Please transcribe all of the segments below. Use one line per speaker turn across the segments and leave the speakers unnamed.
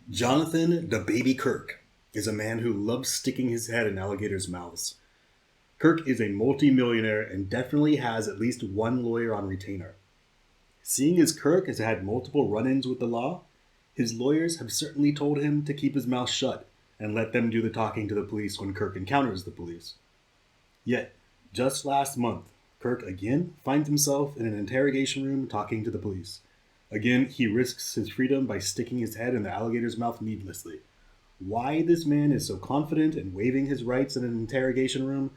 Jonathan Dababy Kirk is a man who loves sticking his head in alligators' mouths. Kirk is a multi-millionaire and definitely has at least one lawyer on retainer. Seeing as Kirk has had multiple run-ins with the law, his lawyers have certainly told him to keep his mouth shut and let them do the talking to the police when Kirk encounters the police. Yet, just last month, Kirk again finds himself in an interrogation room talking to the police. Again, he risks his freedom by sticking his head in the alligator's mouth needlessly. Why this man is so confident in waiving his rights in an interrogation room,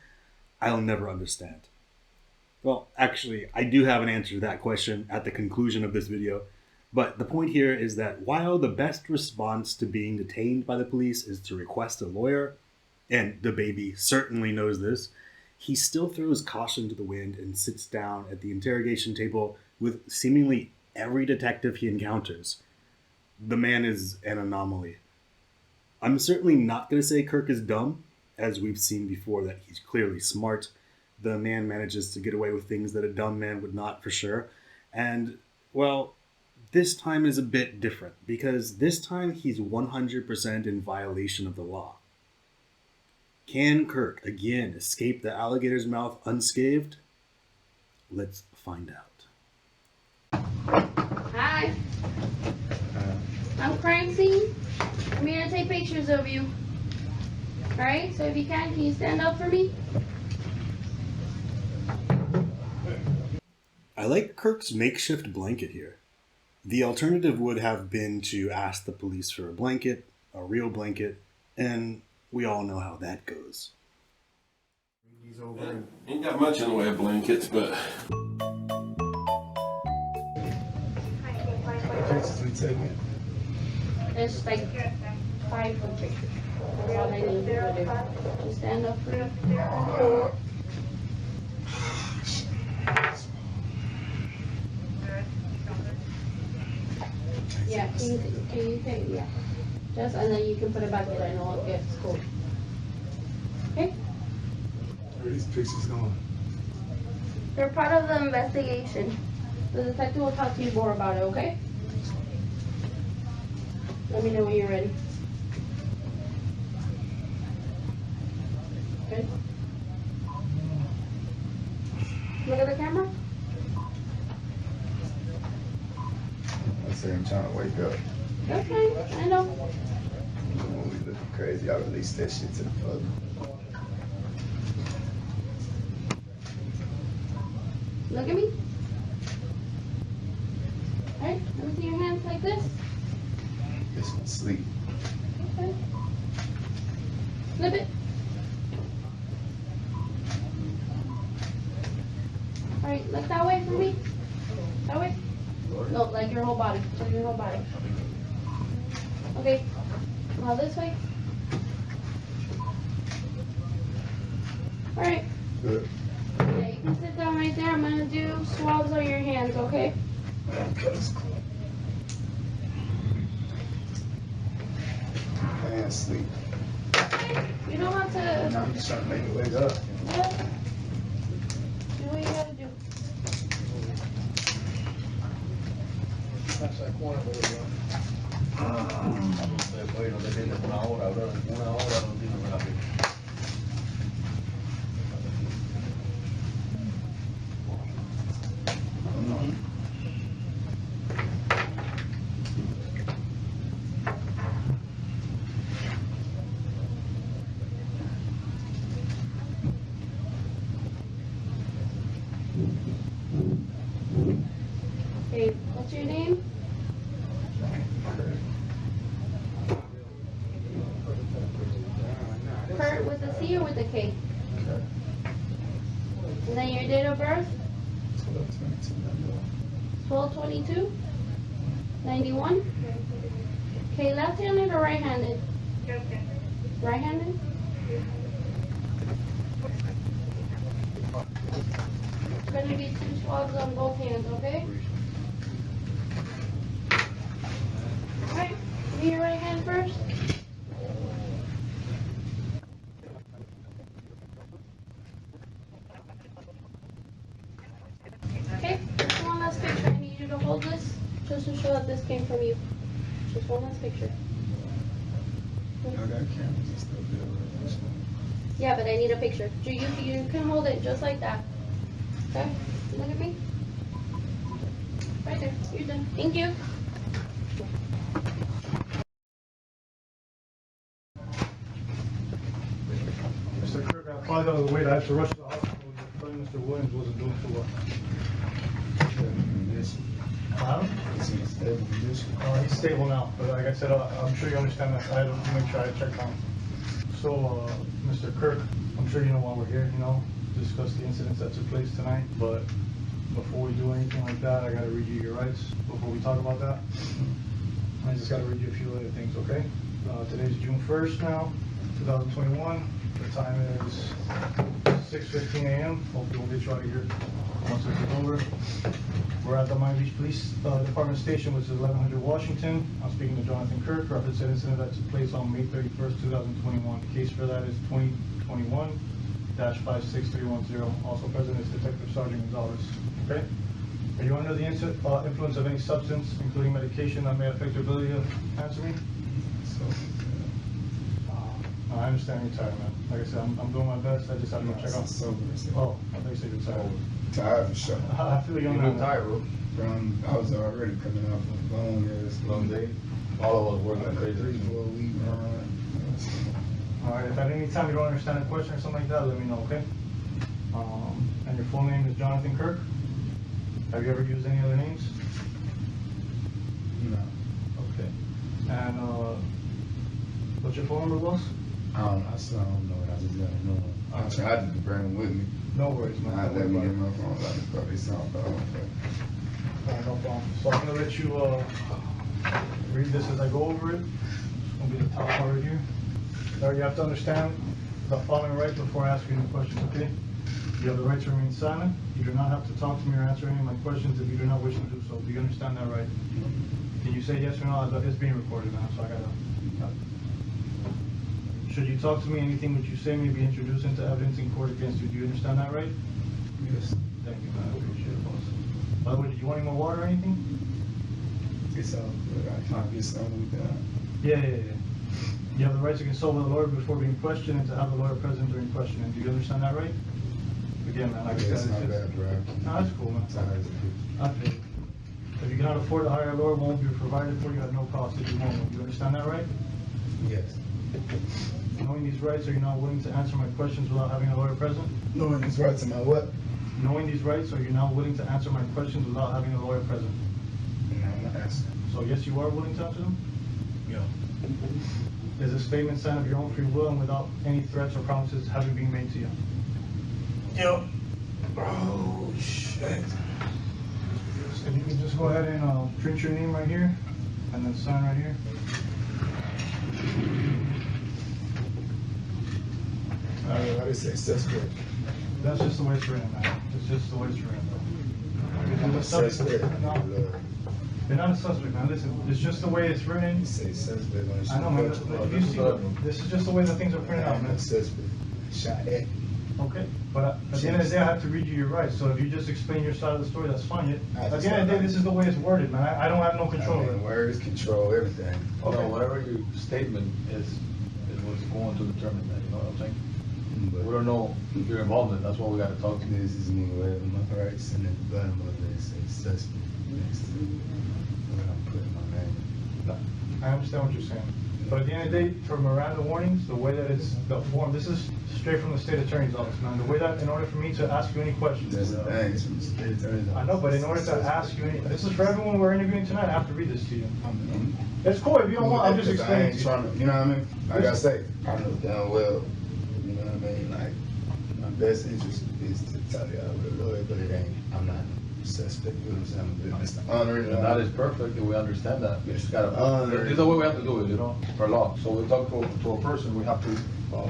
I'll never understand. Well, actually, I do have an answer to that question at the conclusion of this video, but the point here is that while the best response to being detained by the police is to request a lawyer, and Dababy certainly knows this, he still throws caution to the wind and sits down at the interrogation table with seemingly every detective he encounters. The man is an anomaly. I'm certainly not going to say Kirk is dumb, as we've seen before that he's clearly smart. The man manages to get away with things that a dumb man would not, for sure. And, well, this time is a bit different, because this time he's 100% in violation of the law. Can Kirk again escape the alligator's mouth unscathed? Let's find out.
Hi. I'm crime scene. I'm here to take pictures of you. Alright, so if you can you stand up for me?
I like Kirk's makeshift blanket here. The alternative would have been to ask the police for a blanket, a real blanket, and we all know how that goes.
Ain't got much in the way of blankets, but
There's like 5 pictures. That's all I need you to do. Just stand up for me. Yeah, can you take, yeah. Just, and then you can put it back in, I know it gets cold. Okay?
Where are these pictures going?
They're part of the investigation. The detective will talk to you more about it, okay? Let me know when you're ready. Good? Look at the camera.
I say I'm trying to wake up.
Okay, I know.
The movie looking crazy. I released that shit to the public.
Look at me. Alright, let me see your hands like this.
This one's sleep.
Okay. Flip it. Alright, look that way for me. That way. No, like your whole body. Like your whole body. Okay. Now this way. Alright.
Good.
Yeah, you can sit down right there. I'm gonna do swabs on your hands, okay?
Man, sleep.
You don't have to.
I'm just trying to make it wake up.
Yeah. Do what you gotta do. Okay, what's your name? Kurt with a C or with a K? And then your date of birth? 12/22? 91? Okay, left-handed or right-handed? Right-handed? It's gonna be 2 swabs on both hands, okay? Alright, give me your right hand first. Okay, just one last picture. I need you to hold this just to show that this came from you. Just one last picture.
I got cameras and stuff there.
Yeah, but I need a picture. You can hold it just like that. Okay? Look at me. Right there. You're done. Thank you.
Mr. Kirk, I apologize for the wait. I had to rush to the hospital. Your friend, Mr. Williams, wasn't doing too well. He's stable now, but like I said, I'm sure you understand that. I had to make sure I checked on him. So, Mr. Kirk, I'm sure you know why we're here, to discuss the incidents that took place tonight. But before we do anything like that, I gotta read you your rights before we talk about that. I just gotta read you a few other things, okay? Today's June 1st now, 2021. The time is 6:15 a.m. Hopefully we'll get you out of here once this is over. We're at the Miami Beach Police Department Station, which is 1100 Washington. I'm speaking to Jonathan Kirk, reference an incident that took place on May 31st, 2021. The case for that is 2021-56310. Also present is Detective Sergeant Gonzalez. Okay? Are you under the influence of any substance, including medication, that may affect your ability to answer me? No, I understand you're tired, man. Like I said, I'm doing my best. I just have to go check out. Oh, I think you said you're tired.
Tired for sure.
I feel you're
tired, bro. I was already coming off a long day. All of us working crazy. 3-4 week run.
All right, if at any time you don't understand a question or something like that, let me know, okay? And your full name is Jonathan Kirk? Have you ever used any other names?
No.
Okay. And what's your phone number, boss?
I don't know. I still don't know it. I just gotta know it. I tried to bring it with me.
No worries, man.
Not let me get my phone. I just thought they sound bad.
No problem. So I'm gonna let you read this as I go over it. It's gonna be the top part right here. Now you have to understand the following right before I ask you any questions, okay? You have the right to remain silent. You do not have to talk to me or answer any of my questions if you do not wish to do so. Do you understand that right? Can you say yes or no? It's being recorded now, so I gotta. Should you talk to me, anything that you say may be introduced into evidence in court against you. Do you understand that right?
Yes.
Thank you, man. I appreciate it, boss. By the way, do you want any more water or anything?
It's all good. I can't get something with that.
Yeah. You have the right to consult with a lawyer before being questioned and to have the lawyer present during questioning. Do you understand that right? Again, man, like I said,
It's not bad, bro.
No, that's cool, man.
Tired.
I feel it. If you cannot afford to hire a lawyer, won't be provided for you at no cost if you want one. Do you understand that right?
Yes.
Knowing these rights, are you not willing to answer my questions without having a lawyer present?
Knowing these rights to my what?
Knowing these rights, are you now willing to answer my questions without having a lawyer present?
No, I'm not asking.
So yes, you are willing to answer them?
Yeah.
Is a statement signed of your own free will and without any threats or promises having been made to you?
Yep. Oh, shit.
If you can just go ahead and print your name right here and then sign right here.
How do you say suspect?
That's just the way it's written, man. It's just the way it's written.
Suspect.
No, you're not a suspect, man. Listen, it's just the way it's written.
You say suspect when it's
I know, man. If you see, this is just the way the things are printed out, man.
Suspect. Shot at.
Okay, but at the end of the day, I have to read you your rights. So if you just explain your side of the story, that's fine. At the end of the day, this is the way it's worded, man. I don't have no control over it.
Words control everything.
Okay.
No, whatever your statement is what's going to determine that, you know what I'm saying?
But
We don't know your involvement, that's why we gotta talk to you.
this is me whatever my rights, and at the bottom of it says suspect next to where I'm putting my name.
I understand what you're saying. But at the end of the day, for Miranda warnings, the way that it's the form, this is straight from the state attorney's office, man. The way that, in order for me to ask you any questions.
That's the thing. It's from the state attorney's office.
I know, but in order to ask you any, this is for everyone we're interviewing tonight. I have to read this to you.
I'm
It's cool if you don't want. I'm just
because I
explaining
ain't
to you.
trying to, you know what I mean? Like I say, I know damn well, you know what I mean? Like, my best interest is to tell y'all with a lawyer, but it ain't, I'm not a suspect, you know what I'm saying? It's the honor and
And that is perfect, and we understand that. We just gotta, there's a way we have to do it, you know, per law. So we talk to a person, we have to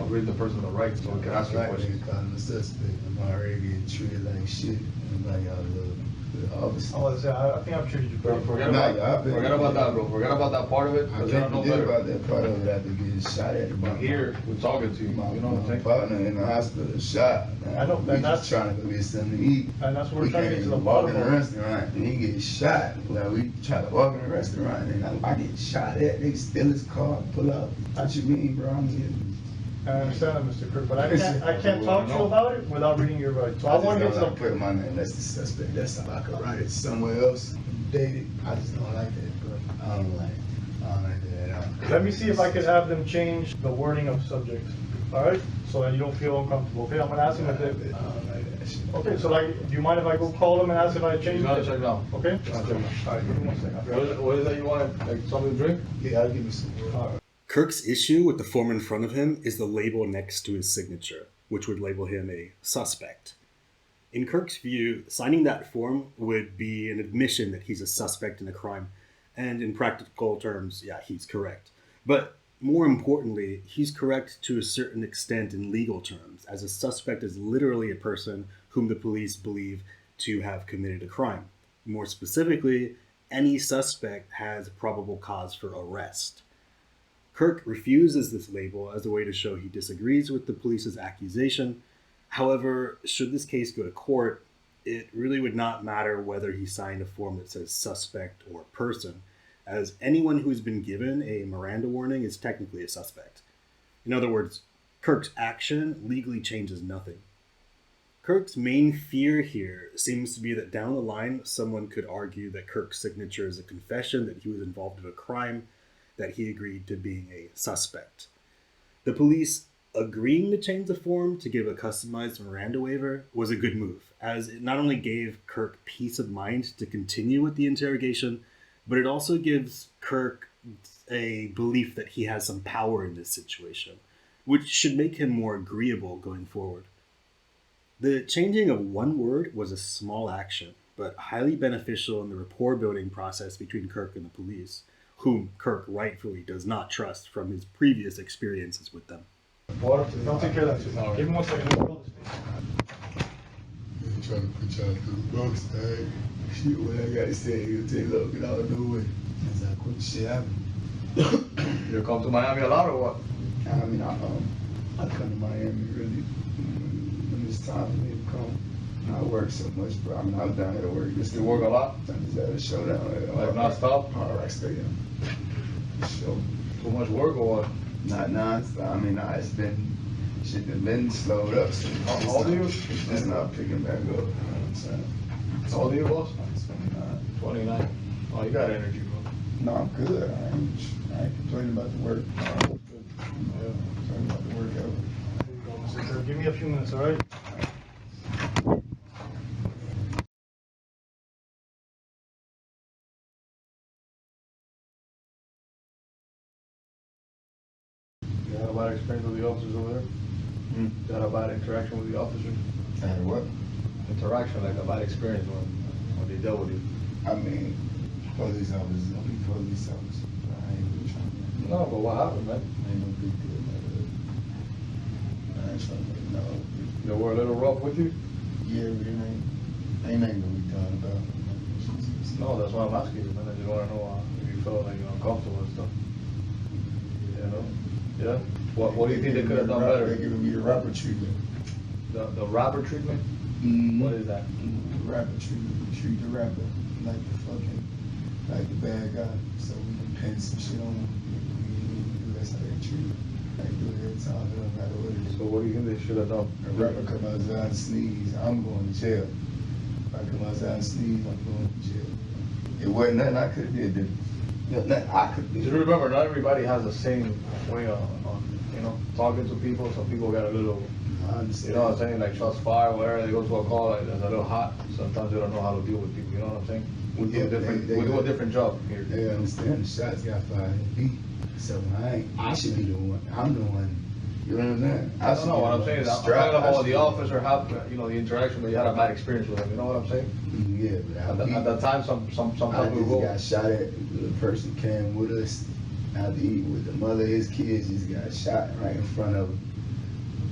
read the person the rights, so we can ask you
like
questions.
nigga calling a suspect. I'm already getting treated like shit. And like y'all love. the officer.
I was gonna say, I think I've treated you
Bro,
pretty
forget
Nah,
about,
yeah, I bet-
forget about that, bro. Forget about that part of it,
I
because I don't know
can't forget
better.
about that part of it after getting shot at.
But here, we're talking to you, you know what I'm
My
saying?
partner in the hospital shot. Man.
I know,
We
and
just
that's-
trying to go get something to eat.
And that's what
We
we're trying to
can't
get to the
even walk
bottom
in the
of.
restaurant and he gets shot. Like we try to walk in the restaurant and I get shot at. They steal his car, pull up. What you mean, bro? I'm getting.
I understand that, Mr. Kirk, but I can't talk to you about it without reading your rights. So I
I just
want to get
don't
to
like
the.
putting my name as the suspect. That's how I could write it somewhere else. Dated. I just don't like that, bro. I don't like that at all.
Let me see if I could have them change the wording of subject, all right? So that you don't feel uncomfortable, okay? I'm gonna ask them if
I
they,
don't like that shit.
okay, so like, do you mind if I go call them and ask if I
You
change
gotta
it?
check now.
Okay?
I'll check now.
All right, give me 1 second.
What is that you want, like something to drink?
Yeah, I'll give you some.
All right.
Kirk's issue with the form in front of him is the label next to his signature, which would label him a suspect. In Kirk's view, signing that form would be an admission that he's a suspect in a crime, and in practical terms, yeah, he's correct. But more importantly, he's correct to a certain extent in legal terms, as a suspect is literally a person whom the police believe to have committed a crime. More specifically, any suspect has probable cause for arrest. Kirk refuses this label as a way to show he disagrees with the police's accusation. However, should this case go to court, it really would not matter whether he signed a form that says suspect or person, as anyone who's been given a Miranda warning is technically a suspect. In other words, Kirk's action legally changes nothing. Kirk's main fear here seems to be that down the line, someone could argue that Kirk's signature is a confession that he was involved in a crime, that he agreed to being a suspect. The police agreeing to change the form to give a customized Miranda waiver was a good move, as it not only gave Kirk peace of mind to continue with the interrogation, but it also gives Kirk a belief that he has some power in this situation, which should make him more agreeable going forward. The changing of one word was a small action, but highly beneficial in the rapport building process between Kirk and the police, whom Kirk rightfully does not trust from his previous experiences with them.
Water, don't take care of that too. Give me 1 second. Let me roll this thing.
I'm trying to put y'all through the books, man. Shit, what I gotta say, you take a look, get out of the way. As I quit shit happened.
You come to Miami a lot or what?
I mean, I come to Miami really when it's time for me to come. I work so much, bro. I mean, I was down here to work.
You work a lot?
I just had a show down there.
Like non-stop?
Hard Rock Stadium. Show.
Too much work or what?
Not non-stop. I mean, it's been slowed up. So
How old are you?
It's just not picking back up. You know what I'm saying?
How old are you, boss?
It's
29. Oh, you got energy, bro.
No, I'm good. I ain't complaining about the work.
Good.
Yeah, complaining about the work ever.
There you go, Mr. Kirk. Give me a few minutes, all right?
You had a bad experience with the officers over there? You had a bad interaction with the officers?
I had what?
Interaction, like a bad experience when they dealt with you?
I mean, police officers, I'll be police officers. I ain't really trying to.
No, but what happened, man?
Ain't no big deal, man. I ain't trying to make no big
They were a little rough with you?
Yeah, but ain't nothing to be done about it.
No, that's why I'm asking you, man. I just want to know if you felt like uncomfortable and stuff. You know? Yeah? What do you think they could have done better?
They're giving me the rapper treatment.
The rapper treatment?
Mm-hmm.
What is that?
The rapper treatment. We treat the rapper like the bad guy. So we can pin some shit on him. That's how they treat him. They do it every time, it don't matter what it is.
So what do you think they should have done?
A rapper come outside and sneeze, I'm going to jail. If I come outside and sneeze, I'm going to jail. It wasn't nothing I could have did. Nothing I could
Just
do.
remember, not everybody has the same way on talking to people. Some people got a little,
I understand.
you know what I'm saying, like shots fired, whatever. They go to a call, like that's a little hot. Sometimes they don't know how to deal with people. You know what I'm saying? We do a different job here.
They understand the shots got fired at me. So I should be the one. I'm the one. You know what I'm saying?
I don't know what I'm saying. I'm talking about the officer, the interaction, but you had a bad experience with him. You know what I'm saying?
Yeah, but
At the time, sometimes
I
we
just
will.
got shot at. The person came with us out to eat with the mother of his kids. Just got shot right in front of him.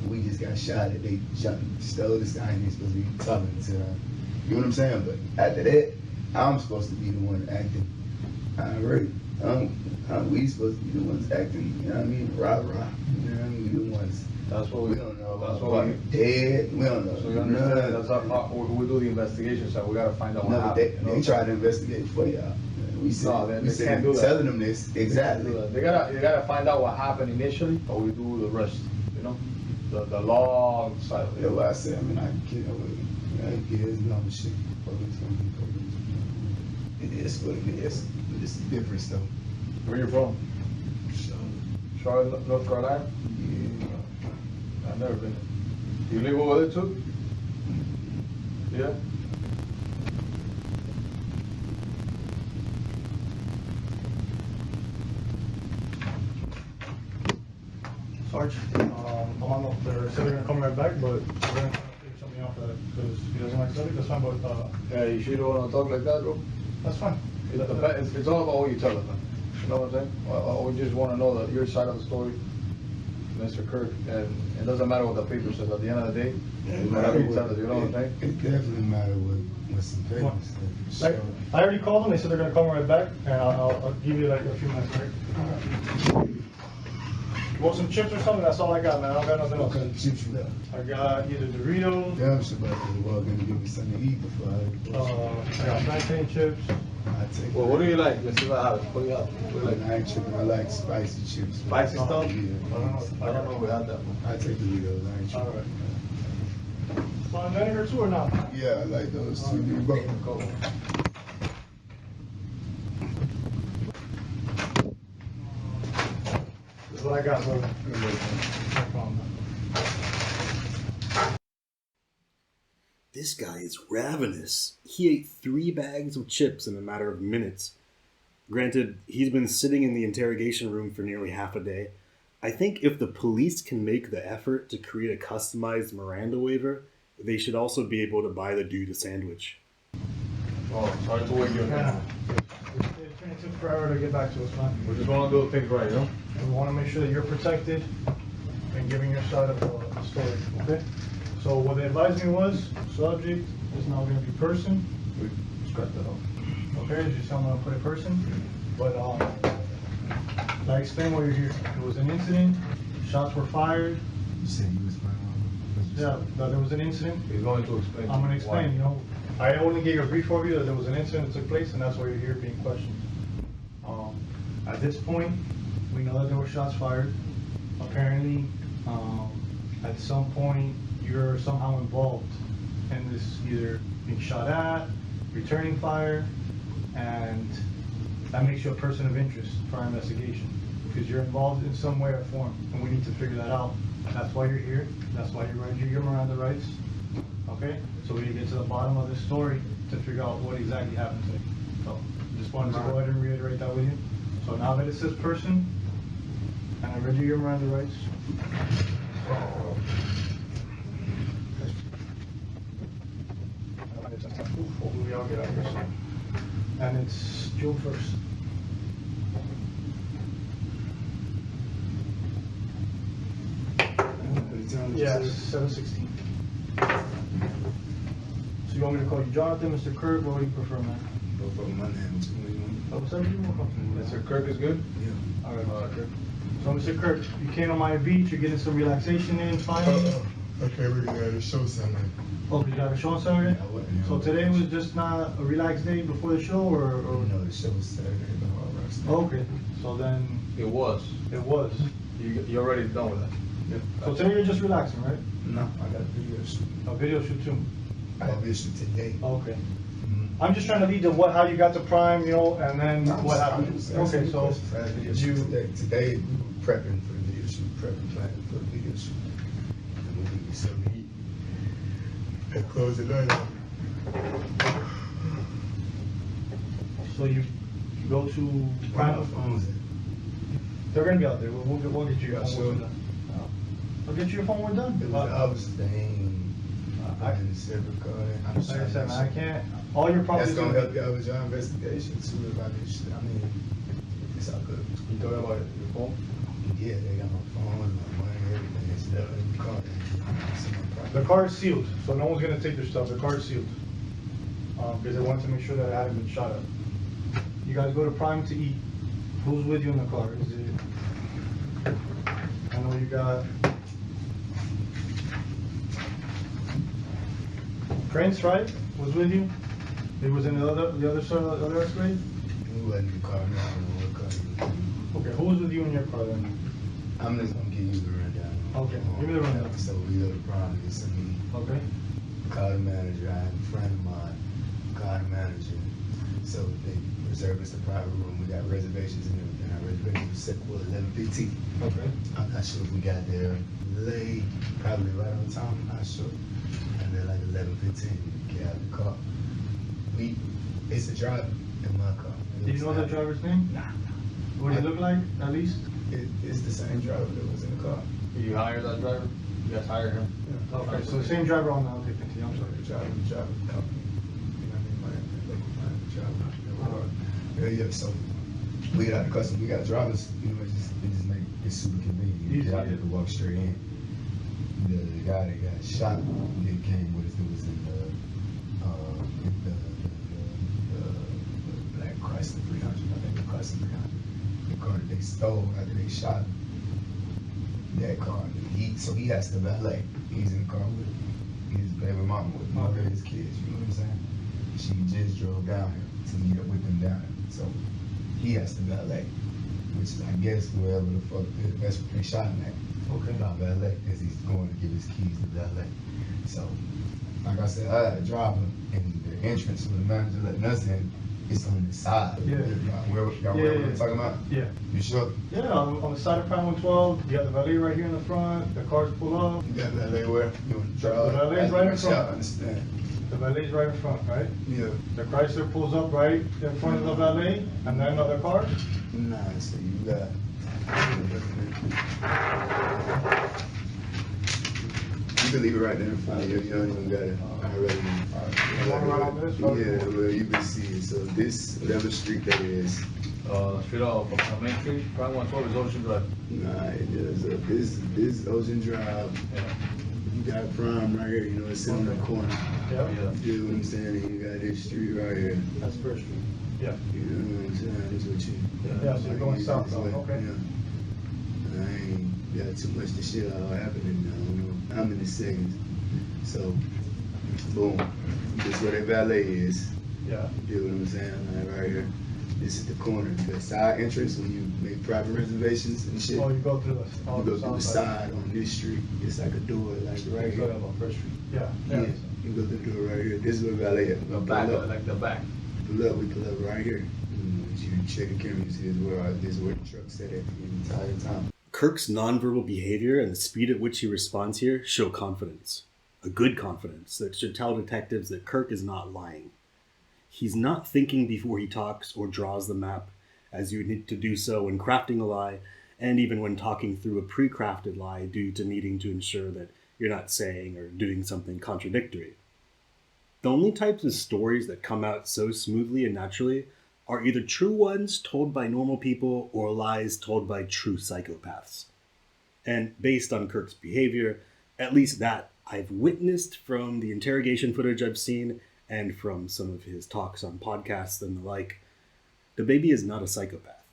We just got shot at. They jumped, stole this guy, and he's supposed to be talking to him. You know what I'm saying? But after that, I'm supposed to be the one acting irate. We supposed to be the ones acting, you know what I mean? Rah rah. You know what I mean? We the ones.
That's what
We don't know.
That's what we.
Dead. We don't know.
So you understand? That's how we do the investigation. So we gotta find out what
No, but
happened.
they try to investigate for y'all. We said,
No,
we
they
said
can't do that.
telling them this exactly.
They gotta find out what happened initially, or we do the rest. You know, the law side of
That's
it.
why I said, I mean, I can get away. I can get his number shit. Police gonna be police. It is what it is. But it's different stuff.
Where you from?
So,
Charlotte, North Carolina.
yeah.
I've never been. You live over there too? Yeah.
Sarge, I'm on up there, so they're gonna come right back, but we're gonna figure something out for that, because he doesn't like study, that's fine, but,
Yeah, you sure don't wanna talk like that, bro?
that's fine.
It's all about what you tell us, man. You know what I'm saying? We just wanna know your side of the story, Mr. Kirk, and it doesn't matter what the paper says, at the end of the day, whatever you tell us, you know what I'm saying?
It definitely matter what some papers say.
Like, I already called them, they said they're gonna come right back, and I'll give you like a few minutes, right? You want some chips or something? That's all I got, man, I don't got nothing
What
else.
kind of chips you got?
I got either Doritos,
Yeah, I'm sure about to walk in and give me something to eat before
I got plantain chips.
I take
Well, what do you like? Let's see what happens. What do you have? What do you like?
I ain't tripping. I like spicy chips.
Spicy stuff?
Yeah.
I don't know if we had that one.
I take Doritos. I ain't tripping.
Alright. Salt and vinegar too or not?
Yeah, I like those too. You both.
Go.
This is what I got, bro.
This guy is ravenous. He ate 3 bags of chips in a matter of minutes. Granted, he's been sitting in the interrogation room for nearly half a day. I think if the police can make the effort to create a customized Miranda waiver, they should also be able to buy the dude a sandwich.
Oh, sorry to wake you
Yeah.
up.
It took forever to get back to us, man.
We just wanna do things right, you know?
We want to make sure that you're protected and giving your side of the story, okay? So what they advised me was, subject is now going to be person,
We scratched that off.
okay? Just I'm going to put a person, but I explain why you're here. There was an incident, shots were fired.
You said you was my mama.
Yeah, there was an incident.
He's going to explain.
I'm going to explain,
why.
you know. I only gave you a brief overview that there was an incident that took place, and that's why you're here being questioned. At this point, we know that there were shots fired. Apparently, at some point, you're somehow involved in this, either being shot at, returning fire, and that makes you a person of interest for our investigation, because you're involved in some way or form, and we need to figure that out. That's why you're here. That's why you're ready your Miranda rights. Okay? So we need to get to the bottom of this story to figure out what exactly happened today. So, just wanted to go ahead and reiterate that with you. So now that it says person, and I read you your Miranda rights. Hopefully we all get out here soon. And it's June 1st. Yes, 7:16. So you want me to call you Jonathan, Mr. Kirk, what would you prefer, man?
Go for my name.
Whatever you more comfortable with.
Mr. Kirk is good?
Yeah.
All right, Mr. Kirk. So, Mr. Kirk, you came on my beach, you're getting some relaxation in, finally?
Okay, we're gonna show something.
Oh, did you have a show on Saturday?
Yeah, I wasn't.
So today was just not a relaxed day before the show, or?
Oh, no, the show was Saturday, the Hard Rock Stage.
Okay, so then
It was.
it was.
You're already done with that.
So today you're just relaxing, right?
No, I got a video shoot.
A video shoot too.
I have a video shoot today.
Okay. I'm just trying to lead to how you got to Prime, you know, and then what happened. Okay, so
I had a video shoot today we were prepping for the video shoot, planning for the video shoot. And we need something to eat. And close it early.
so you go to
Where my
Prime.
phone's at?
They're gonna be out there. We'll get you your
Yeah,
phone
sure.
when we're done. I'll get you your phone when we're done.
It was the opposite thing. I didn't separate card. I'm
Like I said, man, I can't. All your
That's
problems.
gonna help you out with your investigation too about this shit. I mean, it's all good.
You talking about your phone?
Yeah, they got my phone, my money, everything. It's in the car. It's in my
The
pocket.
car is sealed, so no one's gonna take their stuff. The car is sealed. because I wanted to make sure that it hadn't been shot at. You guys go to Prime to eat. Who's with you in the car? Is it? I know you got Prince, right? Was with you. He was in the other side, the other Escalade.
He wasn't in the car, no, I don't know what car he was in.
Okay, who was with you in your car then?
I'm just gonna give you the rundown.
Okay, give me the rundown.
So we go to Prime to get something to eat.
Okay.
Call the manager, I have a friend of mine, call the manager. So they reserved us a private room, we got reservations and everything. Our reservation was set for 11:15.
Okay.
I'm not sure if we got there late, probably right on time, I'm not sure. And then like 11:15, we get out of the car. It's a driver in my car.
Do you know that driver's name?
Nah.
What did he look like, at least?
It's the same driver that was in the car.
You hired that driver? You guys hired him?
Okay, so the same driver on the, okay, continue, I'm sorry.
The driver company. You know what I mean? Like, driver. Yeah, so we get out the customer, we got drivers, you know, it just make it super convenient. You get out, you can walk straight in. The guy that got shot, that came with us, it was in the black Chrysler 300, I think the Chrysler 300. The car that they stole after they shot him. That car, so he has to valet. He's in the car with his baby mama, with mother and his kids, you know what I'm saying? She just drove down here to meet up with them down here. So he has to valet, which I guess whoever the fuck that's what they shot him at.
Okay.
About valet, because he's going to give his keys to valet. So, like I said, I had a driver, and the entrance where the manager letting us in, it's on the side.
Yeah.
Y'all
Yeah,
what I'm talking about?
Yeah.
You sure?
Yeah, on the side of Prime 112, you got the valet right here in the front, the cars pull up.
You got valet where? You want to drive?
The valet's right in front.
I understand.
The valet's right in front, right?
Yeah.
The Chrysler pulls up right in front of the valet, and then another car.
Nah, so you got. You can leave it right there in front of you. You don't even got it already. Yeah, well, you can see it. So this, whatever street that is.
Straight off of Main Street, Prime 112 is Ocean Drive.
Nah, it is. This Ocean Drive.
Yeah.
You got Prime right here. You know, it's sitting on the corner.
Yeah.
You know what I'm saying? And you got this street right here.
That's First Street. Yeah.
You know what I'm saying? That's what you.
Yeah, so you're going south,
This way.
okay.
Yeah. I ain't got too much to shit all happening now. I'm in the seconds. So, boom. This is where the valet is.
Yeah.
You know what I'm saying? Like right here. This is the corner, the side entrance when you make private reservations and shit.
Oh, you go through the.
You go through the side on this street. It's like a door, like right here.
First Street.
Yeah.
Yeah. You go through the door right here. This is where valet is.
The back, like the back.
Pull up, we pull up right here. You check the camera, you see this is where the truck's set at the entire time.
Kirk's nonverbal behavior and the speed at which he responds here show confidence. A good confidence that should tell detectives that Kirk is not lying. He's not thinking before he talks or draws the map, as you need to do so when crafting a lie, and even when talking through a pre-crafted lie due to needing to ensure that you're not saying or doing something contradictory. The only types of stories that come out so smoothly and naturally are either true ones told by normal people or lies told by true psychopaths. And based on Kirk's behavior, at least that I've witnessed from the interrogation footage I've seen and from some of his talks on podcasts and the like, Dababy is not a psychopath.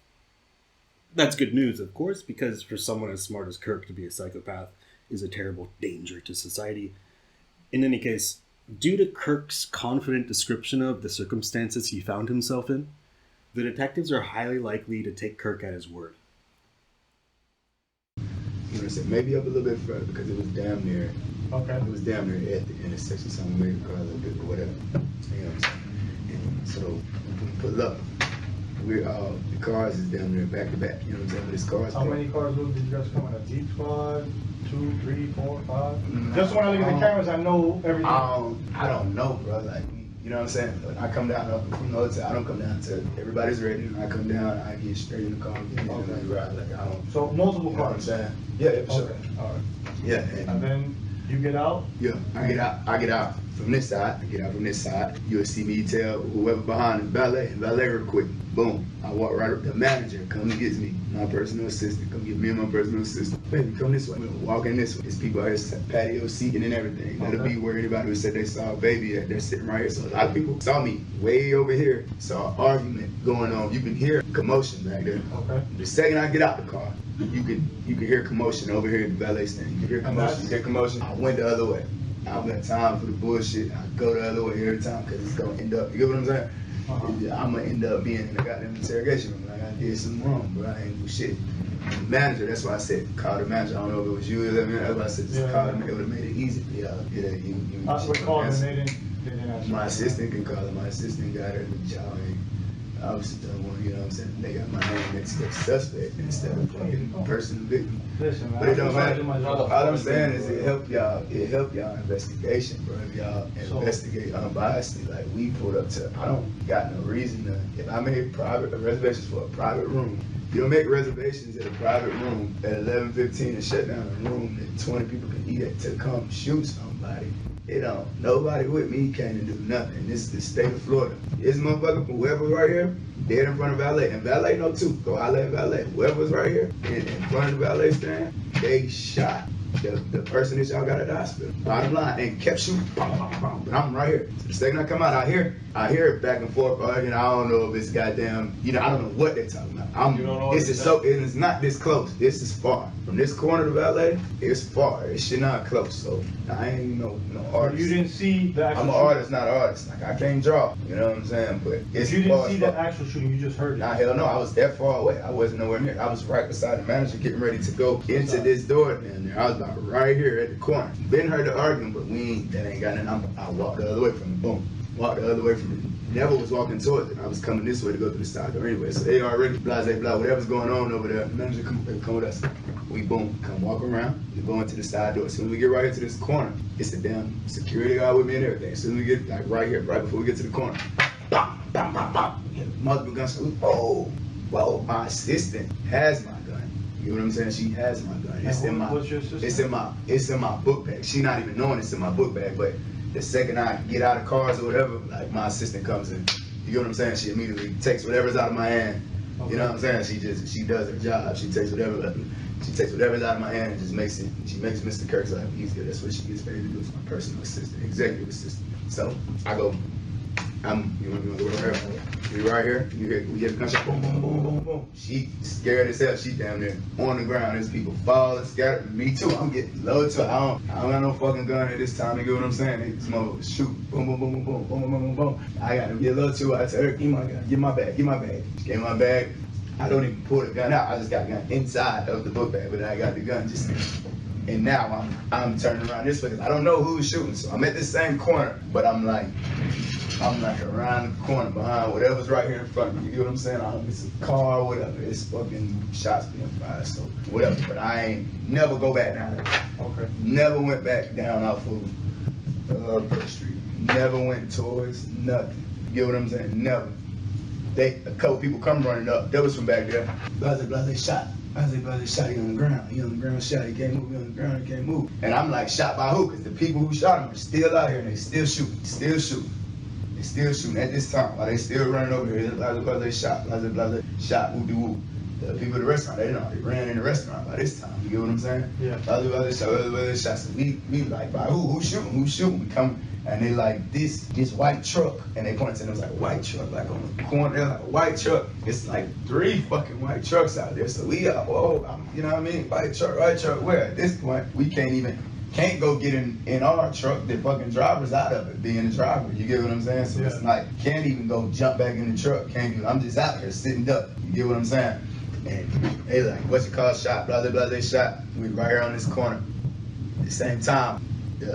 That's good news, of course, because for someone as smart as Kirk to be a psychopath is a terrible danger to society. In any case, due to Kirk's confident description of the circumstances he found himself in, the detectives are highly likely to take Kirk at his word.
You know what I'm saying? Maybe up a little bit further because it was damn near.
Okay.
It was damn near at the intersection, so I'm maybe car a little bit or whatever. You know what I'm saying? And so when we pull up, the cars is down there back to back. You know what I'm saying? This cars.
How many cars did you guys come in? A Jeep squad? 2, 3, 4, 5? Just when I look at the cameras, I know everything.
I don't know, bro. Like, you know what I'm saying? When I come down from the hotel, I don't come down to everybody's ready. When I come down, I get straight in the car and get right. Like I don't.
So multiple
You know what I'm
cars.
saying? Yeah, for sure.
Okay. All right.
Yeah.
And then you get out.
Yeah, I get out from this side. You'll see me tell whoever behind is valet real quick. Boom. I walk right up. The manager comes and gets me. My personal assistant. Come get me and my personal assistant. Baby, come this way. We're walking this way. There's people out here patio seating and everything. That'll be where anybody who said they saw a baby at. They're sitting right here. So a lot of people saw me way over here. Saw an argument going on. You can hear commotion back there.
Okay.
The second I get out the car, you can hear commotion over here at the valet stand. You can hear commotion. You hear commotion. I went the other way. I don't got time for the bullshit. I go the other way every time because it's gonna end up. You get what I'm saying? I'm gonna end up being in a goddamn interrogation room. Like I did something wrong, but I ain't do shit. And the manager, that's why I said call the manager. I don't know if it was you or them. That's why I said just call him. It would have made it easy for y'all.
I would call him. They didn't answer.
My assistant can call him. My assistant got her the job. Obviously don't want, you know what I'm saying? They got my name next to the suspect instead of fucking person and victim.
Listen, man,
but it don't matter.
All
All I'm saying is it help y'all investigation, bro. If y'all investigate unbiasedly, like we pulled up to, I don't got no reason to, if I made reservations for a private room, you don't make reservations at a private room at 11:15 and shut down a room that 20 people can eat at to come shoot somebody. It don't. Nobody with me came to do nothing. This is the state of Florida. This motherfucker, whoever right here, dead in front of valet. And valet know too. Go holler at valet. Whoever's right here in front of the valet stand, they shot the person that y'all got at the hospital. Bottom line, and kept shooting. Bam, bam, bam. But I'm right here. So the second I come out, I hear it back and forth. I don't know if it's goddamn, I don't know what they're talking about. It's not this close. This is far. From this corner to valet, it's far. It's shit not close. So I ain't no artist.
You didn't see the actual
I'm an artist, not an artist. Like I can't draw. You know what I'm saying? But it's
you didn't see the actual shooting. You just heard it.
Nah, hell no. I was that far away. I wasn't nowhere near. I was right beside the manager, getting ready to go into this door down there. I was about right here at the corner. Ben heard the argument, but that ain't got nothing. I walked the other way from it. Boom. Walked the other way from it. Never was walking towards it. I was coming this way to go to the side door anyway. So they already blah, whatever's going on over there. The manager come with us. We boom, come walk around. We go into the side door. As soon as we get right into this corner, it's a damn security guard with me and everything. As soon as we get like right here, right before we get to the corner, bam, bam, bam, bam. Multiple gunshots. Whoa, my assistant has my gun. You know what I'm saying? She has my gun.
What's your assistant?
It's in my book bag. She not even knowing it's in my book bag, but the second I get out of cars or whatever, like my assistant comes in. You know what I'm saying? She immediately takes whatever's out of my hand. Okay. You know what I'm saying? She does her job. She takes whatever's out of my hand and just makes Mr. Kirk's life easier. That's what she gets paid to do. It's my personal assistant, executive assistant. So I go, you want to go over here? We right here. We hear the gunshot. Boom, boom, boom, boom, boom. She scared as hell. She down there on the ground. There's people falling, scattered. Me too. I'm getting low too. I don't got no fucking gun at this time. You get what I'm saying? These motherfuckers shoot. Boom, boom, boom, boom, boom, boom, boom, boom, boom. I got to get low too. I tell her, give my gun. Get my bag. Get my bag. She gave my bag. I don't even pull the gun out. I just got the gun inside of the book bag, but I got the gun just. And now I'm turning around this way because I don't know who's shooting. So I'm at this same corner, but I'm like around the corner behind whatever's right here in front of me. You know what I'm saying? It's a car, whatever. It's fucking shots being fired, so whatever. But I ain't never go back down there.
Okay.
Never went back down off of Perth Street. Never went towards nothing. You get what I'm saying? Never. A couple people come running up. That was from back there. Blase shot. Blase shot. He on the ground. He on the ground shot. He can't move. He on the ground. He can't move. And I'm like, shot by who? Because the people who shot him are still out here and they still shooting. Still shooting. They still shooting at this time while they still running over here. Blase shot. Blase shot. Whoop-de-whoop. The people at the restaurant, they ran in the restaurant by this time. You get what I'm saying? Yeah. Blase shot. So we like, by who shooting? Who's shooting? We come. And they like this white truck, and they point to them, it was like a white truck, like on the corner, they're like a white truck. It's like 3 fucking white trucks out there. So we up, you know what I mean? White truck, where? At this point, we can't go get in our truck. The fucking driver's out of it, being the driver. You get what I'm saying? So it's like, can't even go jump back in the truck. I'm just out here sitting up. You get what I'm saying? And they like, what's it called? Shot, blase shot. We right here on this corner. At the same time,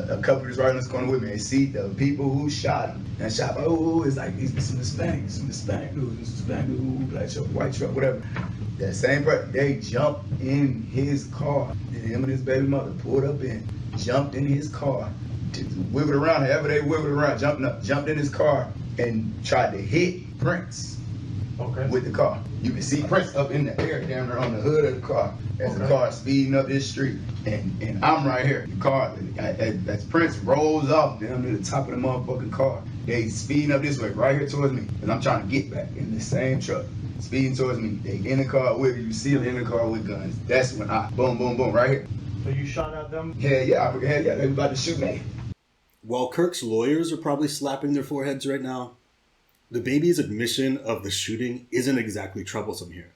a couple is right on this corner with me. They see the people who shot him. And shot by, it's like some Hispanic dudes, black truck, white truck, whatever. That same person, they jumped in his car. And him and his baby mother pulled up jumped in his car, wiggled around, however they wiggled around, jumped in his car and tried to hit Prince. Okay. With the car. You can see Prince up in the air down there on the hood of the car as the car speeding up this street. And I'm right here. The car, as Prince rolls off down to the top of the motherfucking car, They speeding up this way, right here towards me, and I'm trying to get back in the same truck. Speeding towards me. They in the car with you. See them in the car with guns. That's when I boom, boom, boom, right here.
So you shot at them?
Hell yeah, they was about to shoot me.
While Kirk's lawyers are probably slapping their foreheads right now, Dababy's admission of the shooting isn't exactly troublesome here.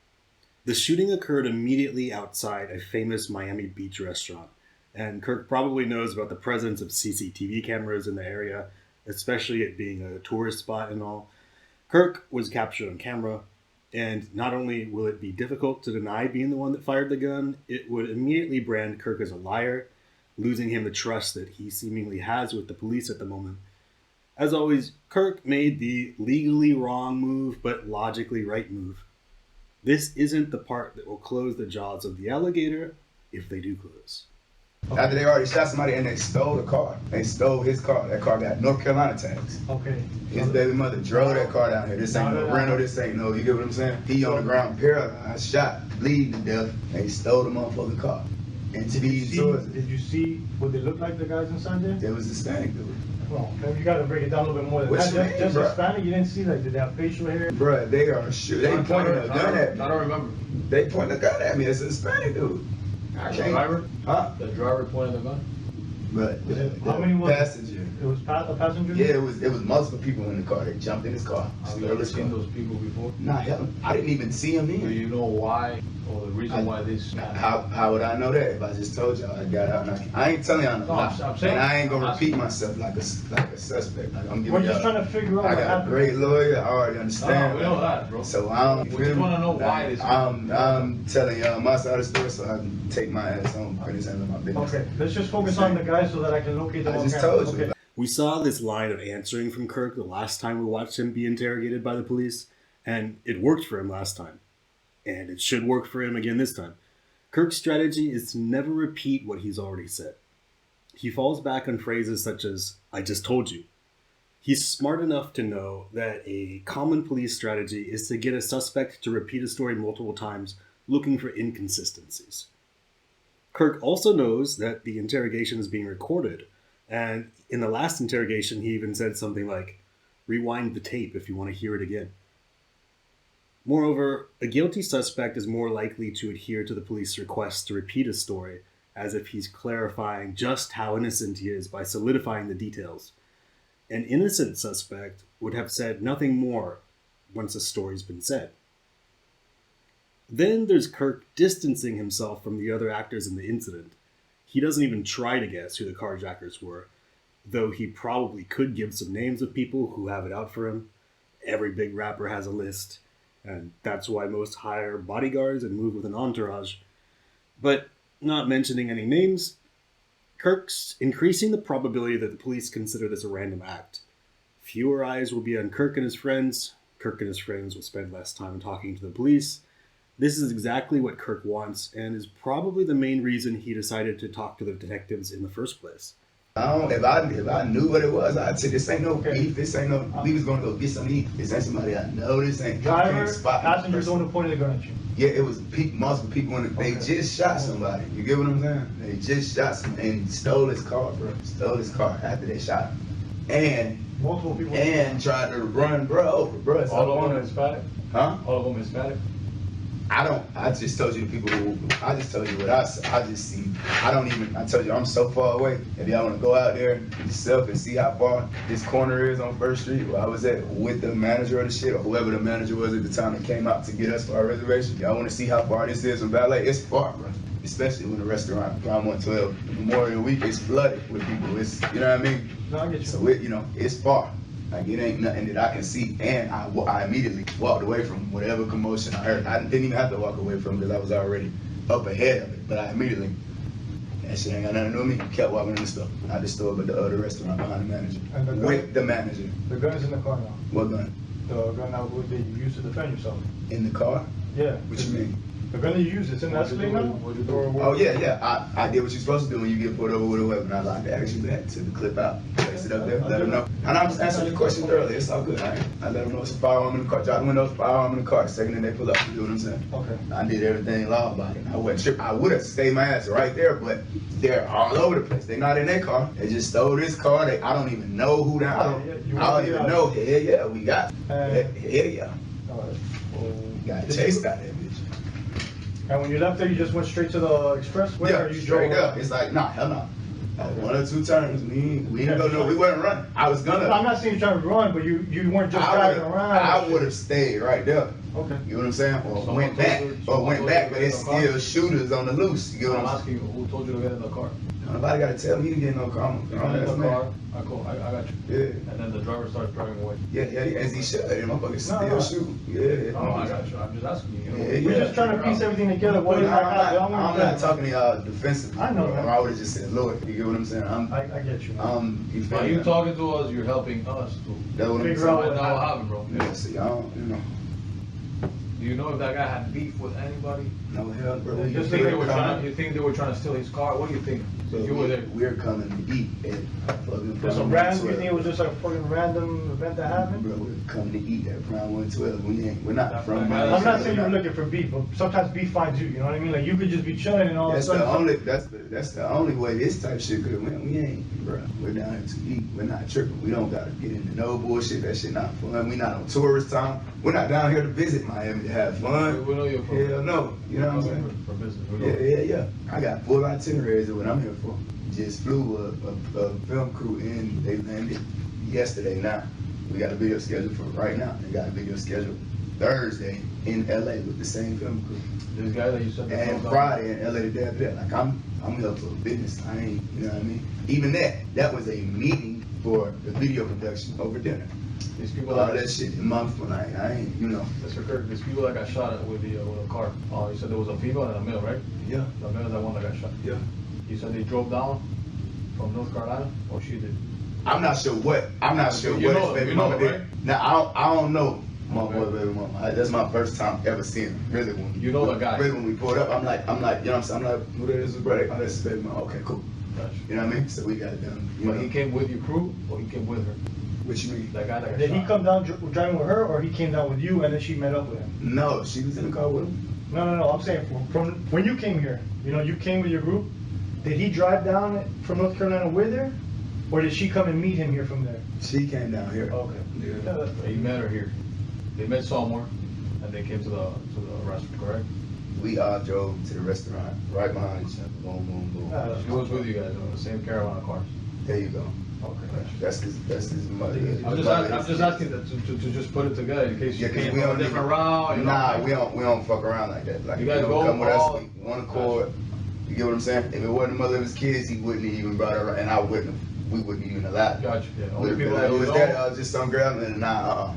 The shooting occurred immediately outside a famous Miami Beach restaurant, and Kirk probably knows about the presence of CCTV cameras in the area, especially it being a tourist spot and all. Kirk was captured on camera, and not only will it be difficult to deny being the one that fired the gun, it would immediately brand Kirk as a liar, losing him the trust that he seemingly has with the police at the moment. As always, Kirk made the legally wrong move, but logically right move. This isn't the part that will close the jaws of the alligator, if they do close.
After they already shot somebody and they stole the car. They stole his car. That car got North Carolina tags.
Okay.
His baby mother drove that car down here. This ain't no rental, this ain't no, you get what I'm saying? He on the ground paralyzed, shot, bleeding to death. They stole the motherfucking car. And
Did you see what they looked like, the guys inside there?
There was Hispanic dude.
Well, maybe you gotta break it down a little bit more than
What
that.
you mean,
Just
bro?
Hispanic, you didn't see that? Did they have facial hair?
Bruh, they are shooting. They pointed a gun at me.
I don't remember.
They pointed a gun at me. It's a Hispanic dude. I
The
can't.
driver?
Huh?
The driver pointed the gun?
But the
How many was it?
passenger.
It was a passenger?
Yeah, it was multiple people in the car. They jumped in his car.
Have you ever seen those people before?
Nah, hell, I didn't even see him
Do
in.
you know why, or the reason why this happened?
How would I know that if I just told y'all I got out? And I ain't telling y'all
No,
nothing.
I'm saying-
And I ain't gonna
I'm
repeat myself like a suspect. Like I'm
We're
giving
just
y'all.
trying to figure out
I
what
got a
happened.
great lawyer. I already understand.
No, we know that, bro.
So I don't.
We just wanna know why this
I'm telling y'all my side of the story, so I can take my ass home. Finish handling my business.
Okay, let's just focus on the guys so that I can locate them
I
on
just
camera.
told you.
Okay.
We saw this line of answering from Kirk the last time we watched him be interrogated by the police, and it worked for him last time. And it should work for him again this time. Kirk's strategy is to never repeat what he's already said. He falls back on phrases such as, "I just told you." He's smart enough to know that a common police strategy is to get a suspect to repeat a story multiple times, looking for inconsistencies. Kirk also knows that the interrogation is being recorded, and in the last interrogation, he even said something like, "Rewind the tape if you want to hear it again." Moreover, a guilty suspect is more likely to adhere to the police request to repeat a story, as if he's clarifying just how innocent he is by solidifying the details. An innocent suspect would have said nothing more once a story's been said. Then there's Kirk distancing himself from the other actors in the incident. He doesn't even try to guess who the carjackers were, though he probably could give some names of people who have it out for him. Every big rapper has a list, and that's why most hire bodyguards and move with an entourage. But not mentioning any names, Kirk's increasing the probability that the police consider this a random act. Fewer eyes will be on Kirk and his friends. Kirk and his friends will spend less time talking to the police. This is exactly what Kirk wants, and is probably the main reason he decided to talk to the detectives in the first place.
If I knew what it was, I'd say this ain't no beef. This ain't no. We was gonna go get something to eat. This ain't somebody I know. This ain't.
Driver,
spot
passengers, the
person.
one who pointed the gun at you.
Yeah, it was multiple people in it. They just shot somebody. You get what I'm saying? They just shot some and stole his car, bro. Stole his car after they shot him,
Multiple people.
and tried to run bro over, bro. So
All of them Hispanic?
Huh?
All of them Hispanic?
I just told you the people who, I just told you what I just see. I told you I'm so far away. If y'all want to go out there yourself and see how far this corner is on First Street, where I was at with the manager of the shit, or whoever the manager was at the time that came out to get us for our reservation. Y'all want to see how far this is from Valet? It's far, bro. Especially when the restaurant, Prime 112, Memorial Week, is flooded with people. It's, you know what I mean?
No, I get you.
So it's far. Like, it ain't nothing that I can see, and I immediately walked away from whatever commotion I heard. I didn't even have to walk away from it because I was already up ahead of it. But I immediately, that shit ain't got nothing to do with me. Kept walking in the store, not the store, but the other restaurant behind the manager,
And the gun?
with the manager.
The gun is in the car now.
What gun?
The gun that you used to defend yourself.
In the car?
Yeah.
What you mean?
The gun that you use, it's in the Escalade now?
What'd you do?
Oh yeah. I did what you're supposed to do when you get pulled over with a weapon. I locked the action back, took the clip out, place it up there, let them know. And I'm just answering your question thoroughly. It's all good. I let them know it's a firearm in the car. Drop the windows, firearm in the car. Second, they pull up. You know what I'm saying?
Okay.
I did everything law about it. I wasn't tripping. I would have stayed my ass right there, but they're all over the place. They're not in their car. They just stole this car. I don't even know who they are. I don't even know. Hell yeah, we got. Hell yeah.
All right. Well,
Got chased out of that bitch.
and when you left there, you just went straight to the expressway,
Yeah,
or you
straight
drove?
up. It's like, nah, hell no. One or two turns, we didn't go no, we wasn't running. I was gonna.
I'm not saying you're trying to run, but you weren't just driving around.
I would have stayed right there.
Okay.
You know what I'm saying? Or
Someone
went back,
told you-
or
someone
went
told
back,
you
but
to
it's
get in the car?
still shooters on the loose. You get what
I'm
I'm saying?
asking you, who told you to get in the car?
Nobody gotta tell me to get in no car.
You got in the car, I got you.
Yeah.
And then the driver starts driving away.
Yeah, as he should. Motherfucker still
No.
shooting. Yeah.
No, I got you. I'm just asking you.
Yeah,
We're just trying to piece everything together. What is that?
I'm not talking to y'all defensively.
I know
Or
that.
I would have just said, Lord, you get what I'm saying?
I get you.
You feel
By
me?
you talking to us, you're helping us to
That's what I'm
Figure
saying.
out
find out what happened, bro.
Yeah, see, I don't,
Do you know if that guy had beef with anybody?
no hell, bro.
Just
You
like
think
they
they were
were
trying to? You think they were trying to steal his car? What do you think? You were there.
We're coming to eat at fucking
Just a
Prime
random, you
112.
think it was just like a fucking random event that happened?
Bro, we're coming to eat at Prime 112. We're not from.
I'm not saying you're looking for beef, but sometimes beef finds you, you know what I mean? Like you could just be chilling and all of a
That's
sudden.
that's the only way this type shit could have went. We ain't, bro. We're down here to eat. We're not tripping. We don't gotta get into no bullshit. That shit not fun. We not on tourist time. We're not down here to visit Miami to have fun.
We know you're from.
Hell no. You know what I'm saying?
For business. We know.
Yeah. I got full itineraries of what I'm here for. Just flew a film crew in. They landed yesterday. Now we got a video scheduled for right now. They got a video scheduled Thursday in LA with the same film crew.
This guy that you said that
And
fell down.
Friday in LA the day after that. Like I'm here for business. I ain't, you know what I mean? Even that was a meeting for the video production over dinner.
These people
All
that
that shit in month when I ain't, you know.
Mr. Kirk, these people that got shot at with a car. You said there was a female and a male, right?
Yeah.
The male is the one that got shot.
Yeah.
You said they drove down from North Carolina, or she did?
I'm not sure what
You
his
know-
baby
you know,
mama did.
right?
Now I don't know my
Okay.
boy baby mama. That's my first time ever seeing him. Really when
You know the guy.
Really when we pulled up, I'm like, you know what I'm saying? I'm like, who that is his brother? Oh, that's his baby mama. Okay, cool.
Gotcha.
You know what I mean? So we got it done. You
But
know
he came with your crew, or he came with her?
what you mean?
That guy that got
Did
shot.
he come down driving with her, or he came down with you and then she met up with him?
No, she was in the car with him.
No. I'm saying from when you came here, you know, you came with your group. Did he drive down from North Carolina with her, or did she come and meet him here from there?
She came down here.
Okay.
Yeah.
He met her here. They met somewhere, and they came to the restaurant, correct?
We all drove to the restaurant right behind each other. Boom, boom, boom.
She was with you guys in the same caravan of cars.
There you go.
Okay.
That's his mother.
I'm just asking that to just put it together in case you
'cause
came
we
from a
don't
different
even-
route. You
Nah,
know?
we don't fuck around like that. Like
You
if
guys
don't
go
come with
all-
us, we one accord. You get what I'm saying? If it wasn't the mother of his kids, he wouldn't have even brought her around, and we wouldn't even allow it.
Gotcha. Yeah.
Would
Only
have been
people
like,
that
oh,
you
is
know.
that just some girl? And nah,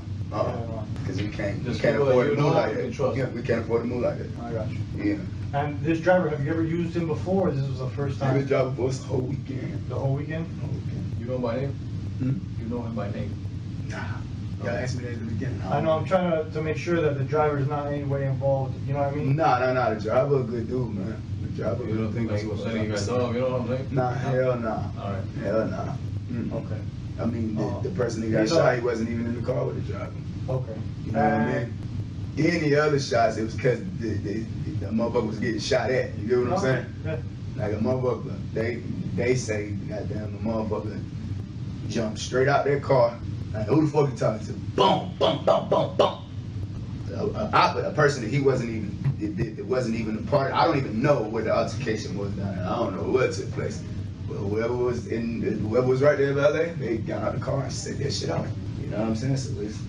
because we can't
Just
afford
people that
to
you
move
know
like
you can
that.
trust.
Yeah, we can't afford to move like that.
I got you.
Yeah.
And this driver, have you ever used him before, or this was the first
He was
time?
driving for us the whole weekend.
The whole weekend?
You know him by name?
Hmm?
You know him by name?
Nah. Y'all asked me that at the beginning.
I know, I'm trying to make sure that the driver is not in any way involved, you know what I mean?
Nah. The driver a good dude, man. The driver a
You
good
don't think like he was setting you guys up? You know what I'm saying?
Nah, hell nah.
All right.
Hell nah.
Okay,
I mean, the person who got
He's
shot,
all-
he wasn't even in the car with the driver.
okay.
You know what I mean? Any other shots, it was because the motherfucker was getting shot at. You get what I'm saying?
Yeah.
Like a motherfucker, they say, goddamn, the motherfucker jumped straight out their car. Like, who the fuck you talking to? Boom, boom, boom, boom, boom. A person that he wasn't even, it wasn't even a part of, I don't even know where the altercation was down there. I don't know what took place. But whoever was right there in LA, they got out of the car and set that shit off. You know what I'm saying? So it's,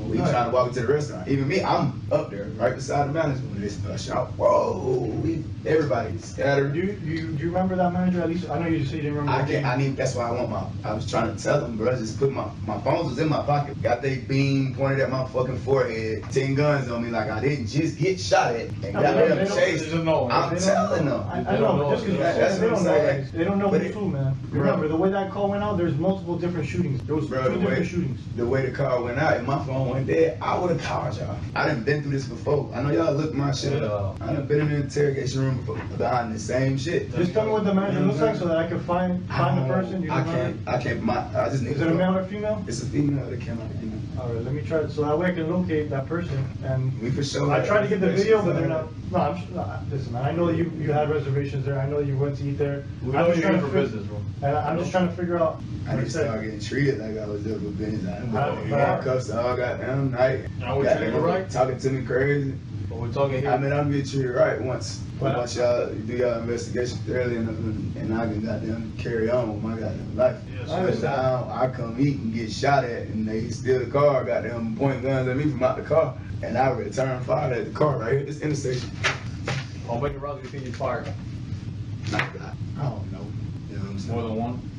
we trying to walk into the restaurant. Even me, I'm up there, right beside the manager when they shout, whoa, everybody scattered.
Do you remember that manager at least? I know you said you didn't remember.
I need, that's why I was trying to tell them, bro, just put my phones was in my pocket. Got they beam pointed at my fucking forehead, 10 guns on me like I didn't just get shot at and got them chased. I'm telling them.
I know, just because
That's
they
what
don't
I'm
know.
saying.
They don't know
But
who's who, man. Remember, the way that call went out, there's multiple different shootings. There was
Bro,
two different shootings.
the way the car went out, and my phone one day, I would have called y'all. I done been through this before. I know y'all look my shit up. I done been in the interrogation room before, behind the same shit.
Just tell me what the manager looks like so that I can find the person.
I just need
Is it a male or female?
It's a female that came out, you know.
Alright, let me try it, so that way I can locate that person, and
We for sure.
I tried to get the video, but they're not, listen, man, I know that you had reservations there, I know you went to eat there.
We know you're here for business, bro.
And I'm just trying to figure out.
I need to start getting treated like I was there for business. I
But
done been handcuffs all goddamn night.
Now we treating you right?
Talking to me crazy.
But we're talking here.
I mean, I'm getting treated right once.
Well-
Once y'all do y'all investigation thoroughly and I can goddamn carry on with my goddamn life.
Yes,
I understand.
Now I come eat and get shot at and they steal the car, goddamn point guns at me from out the car. And I return fire at the car right here at this intersection.
How many rounds do you think you fired?
I don't know. You know what I'm saying?
More than one?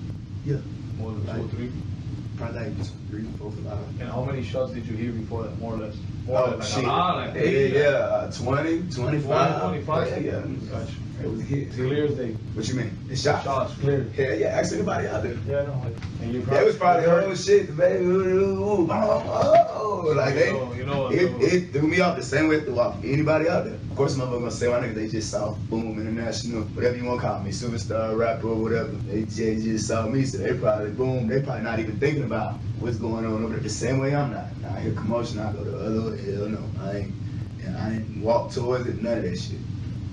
Yeah.
More than 2 or 3?
Probably like 3, 4, 5.
And how many shots did you hear before that, more or less? More or less,
Shit.
like 80?
Yeah, 20, 25.
25?
Yeah.
Gotcha.
It was a hit.
Clear as day.
What you mean? The shots?
Shots, clear.
Yeah, ask anybody out there.
Yeah, I know.
And you
That was probably oh shit, baby. Like it threw me off the same way it threw off anybody out there. Of course, motherfucker gonna say my nigga, they just saw Boom International, whatever you wanna call me, superstar, rapper, or whatever. They just saw me, so they probably not even thinking about what's going on over there. The same way I'm not. I hear commotion, I go the other way. Hell no, I ain't walk towards it. None of that shit.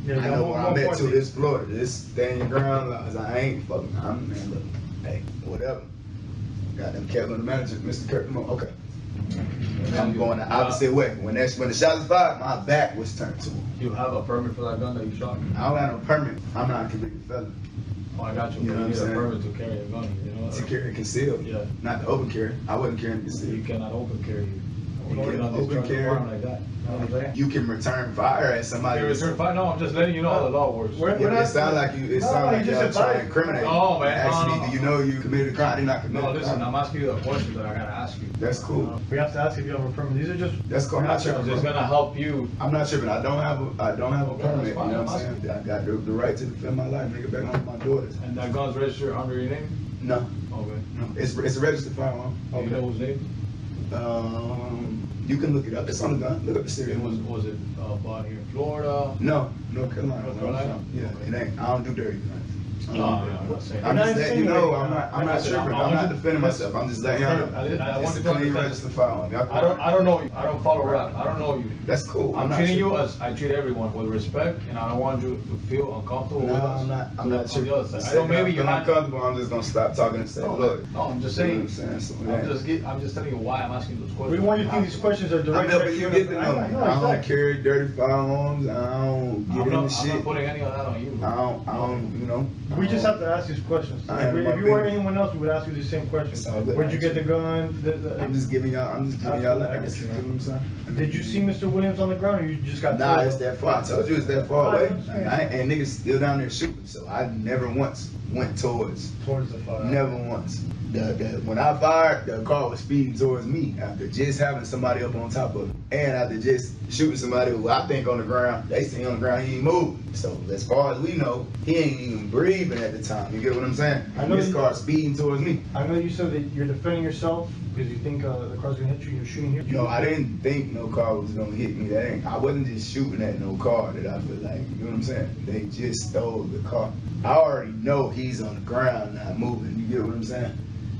Yeah,
I know
more
where I'm at to
importantly-
this Florida. This stand your ground laws. I ain't fucking. I'm man. Look, hey, whatever. Got them kept on the manager, Mr. Kirk. Come on, okay. I'm going the opposite way. When the shot was fired, my back was turned to him.
You have a permit for that gun that you shot?
I don't have no permit. I'm not a convicted felon.
Oh, I got you.
You know
You
what
need
I'm
a
saying?
permit to carry a gun, you know?
To carry concealed.
Yeah.
Not to open carry. I wasn't carrying
You
concealed.
cannot open carry.
You
You're
can't
not
open
discharging a
carry.
firearm like that. You know what I'm saying?
You can return fire at somebody.
You return fire? No, I'm just letting you know how the law works.
We're
Yeah,
not-
it sounds like you. It
No,
sounds
you
like
just
y'all trying to
advised.
incriminate.
No, man,
Actually,
no.
do you know you committed a crime? You're not committed.
No,
a
listen,
crime.
I'm asking you the question that I gotta ask you.
That's cool.
We have to ask if you have a permit. These are just.
That's cool. I'm not tripping.
It's
bro.
just gonna help you.
I'm not tripping. I don't have a
Yeah,
permit. You
that's fine.
know what I'm saying? I got the right to defend my life, nigga. Back home with my daughters.
And that gun's registered under your name?
No,
Okay.
no. It's a registered firearm.
Do you know whose name?
You can look it up. It's on the gun. Look up the serial
Was
number.
it bought here in Florida?
No, North Carolina.
North Carolina?
Yeah,
Okay.
it ain't. I don't do dirty guns.
No, I'm not saying.
I'm just letting you know. I'm
Like I
not
said,
tripping.
I
I'm not
want-
defending myself. I'm just letting y'all know.
I
It's
want
a
to
clean
understand.
registered firearm.
I don't know you. I don't follow rap. I don't know you.
That's cool.
I'm
not
treating you
tripping.
as I treat everyone with respect, and I don't want you to feel uncomfortable
No,
with us.
I'm not
on the
tripping.
other side. I know maybe you're
When I'm
not.
comfortable, I'm just gonna stop talking and say,
No,
look.
no, I'm just
You know
saying.
what I'm saying? So,
I'm just telling you why I'm asking those questions.
We want you to think these questions are
I'm
direct.
helping you get to know me. I don't
exactly.
carry dirty firearms. I don't
I'm
get into
not
shit.
putting any of that on you.
I don't, you know.
We just have to ask these questions.
I am
If
my
you were
business.
anyone else, we would ask you the same questions.
It's all good.
Where'd you get the gun?
I'm just giving y'all
I
that.
get
You
you,
know what I'm saying?
Did you see Mr. Williams on the ground, or you just got?
Nah,
told?
it's that far. I told you it's that far away.
Right.
And niggas still down there shooting. So I never once went towards.
Towards the fire.
Never once. When I fired, the car was speeding towards me after just having somebody up on top of it. And after just shooting somebody who I think on the ground, they see on the ground, he ain't moving. So as far as we know, he ain't even breathing at the time. You get what I'm saying?
I know
This
you-
car speeding towards me.
I know you said that you're defending yourself because you think the car's gonna hit you. You're shooting here.
No, I didn't think no car was gonna hit me. I wasn't just shooting at no car that I feel like, you know what I'm saying? They just stole the car. I already know he's on the ground not moving. You get what I'm saying?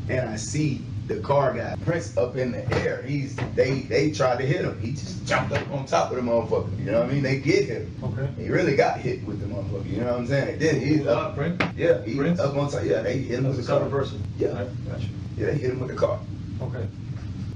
And I see the car got Prince up in the air. They tried to hit him. He just jumped up on top of the motherfucker. You know what I mean? They did hit him.
Okay.
He really got hit with the motherfucker. You know what I'm saying? They did. He's up.
Prince?
Yeah, he's
Prince?
up on top. Yeah, they hit him with
That's
the
a
car.
cover person.
Yeah.
Right? Gotcha.
Yeah, they hit him with the car.
Okay.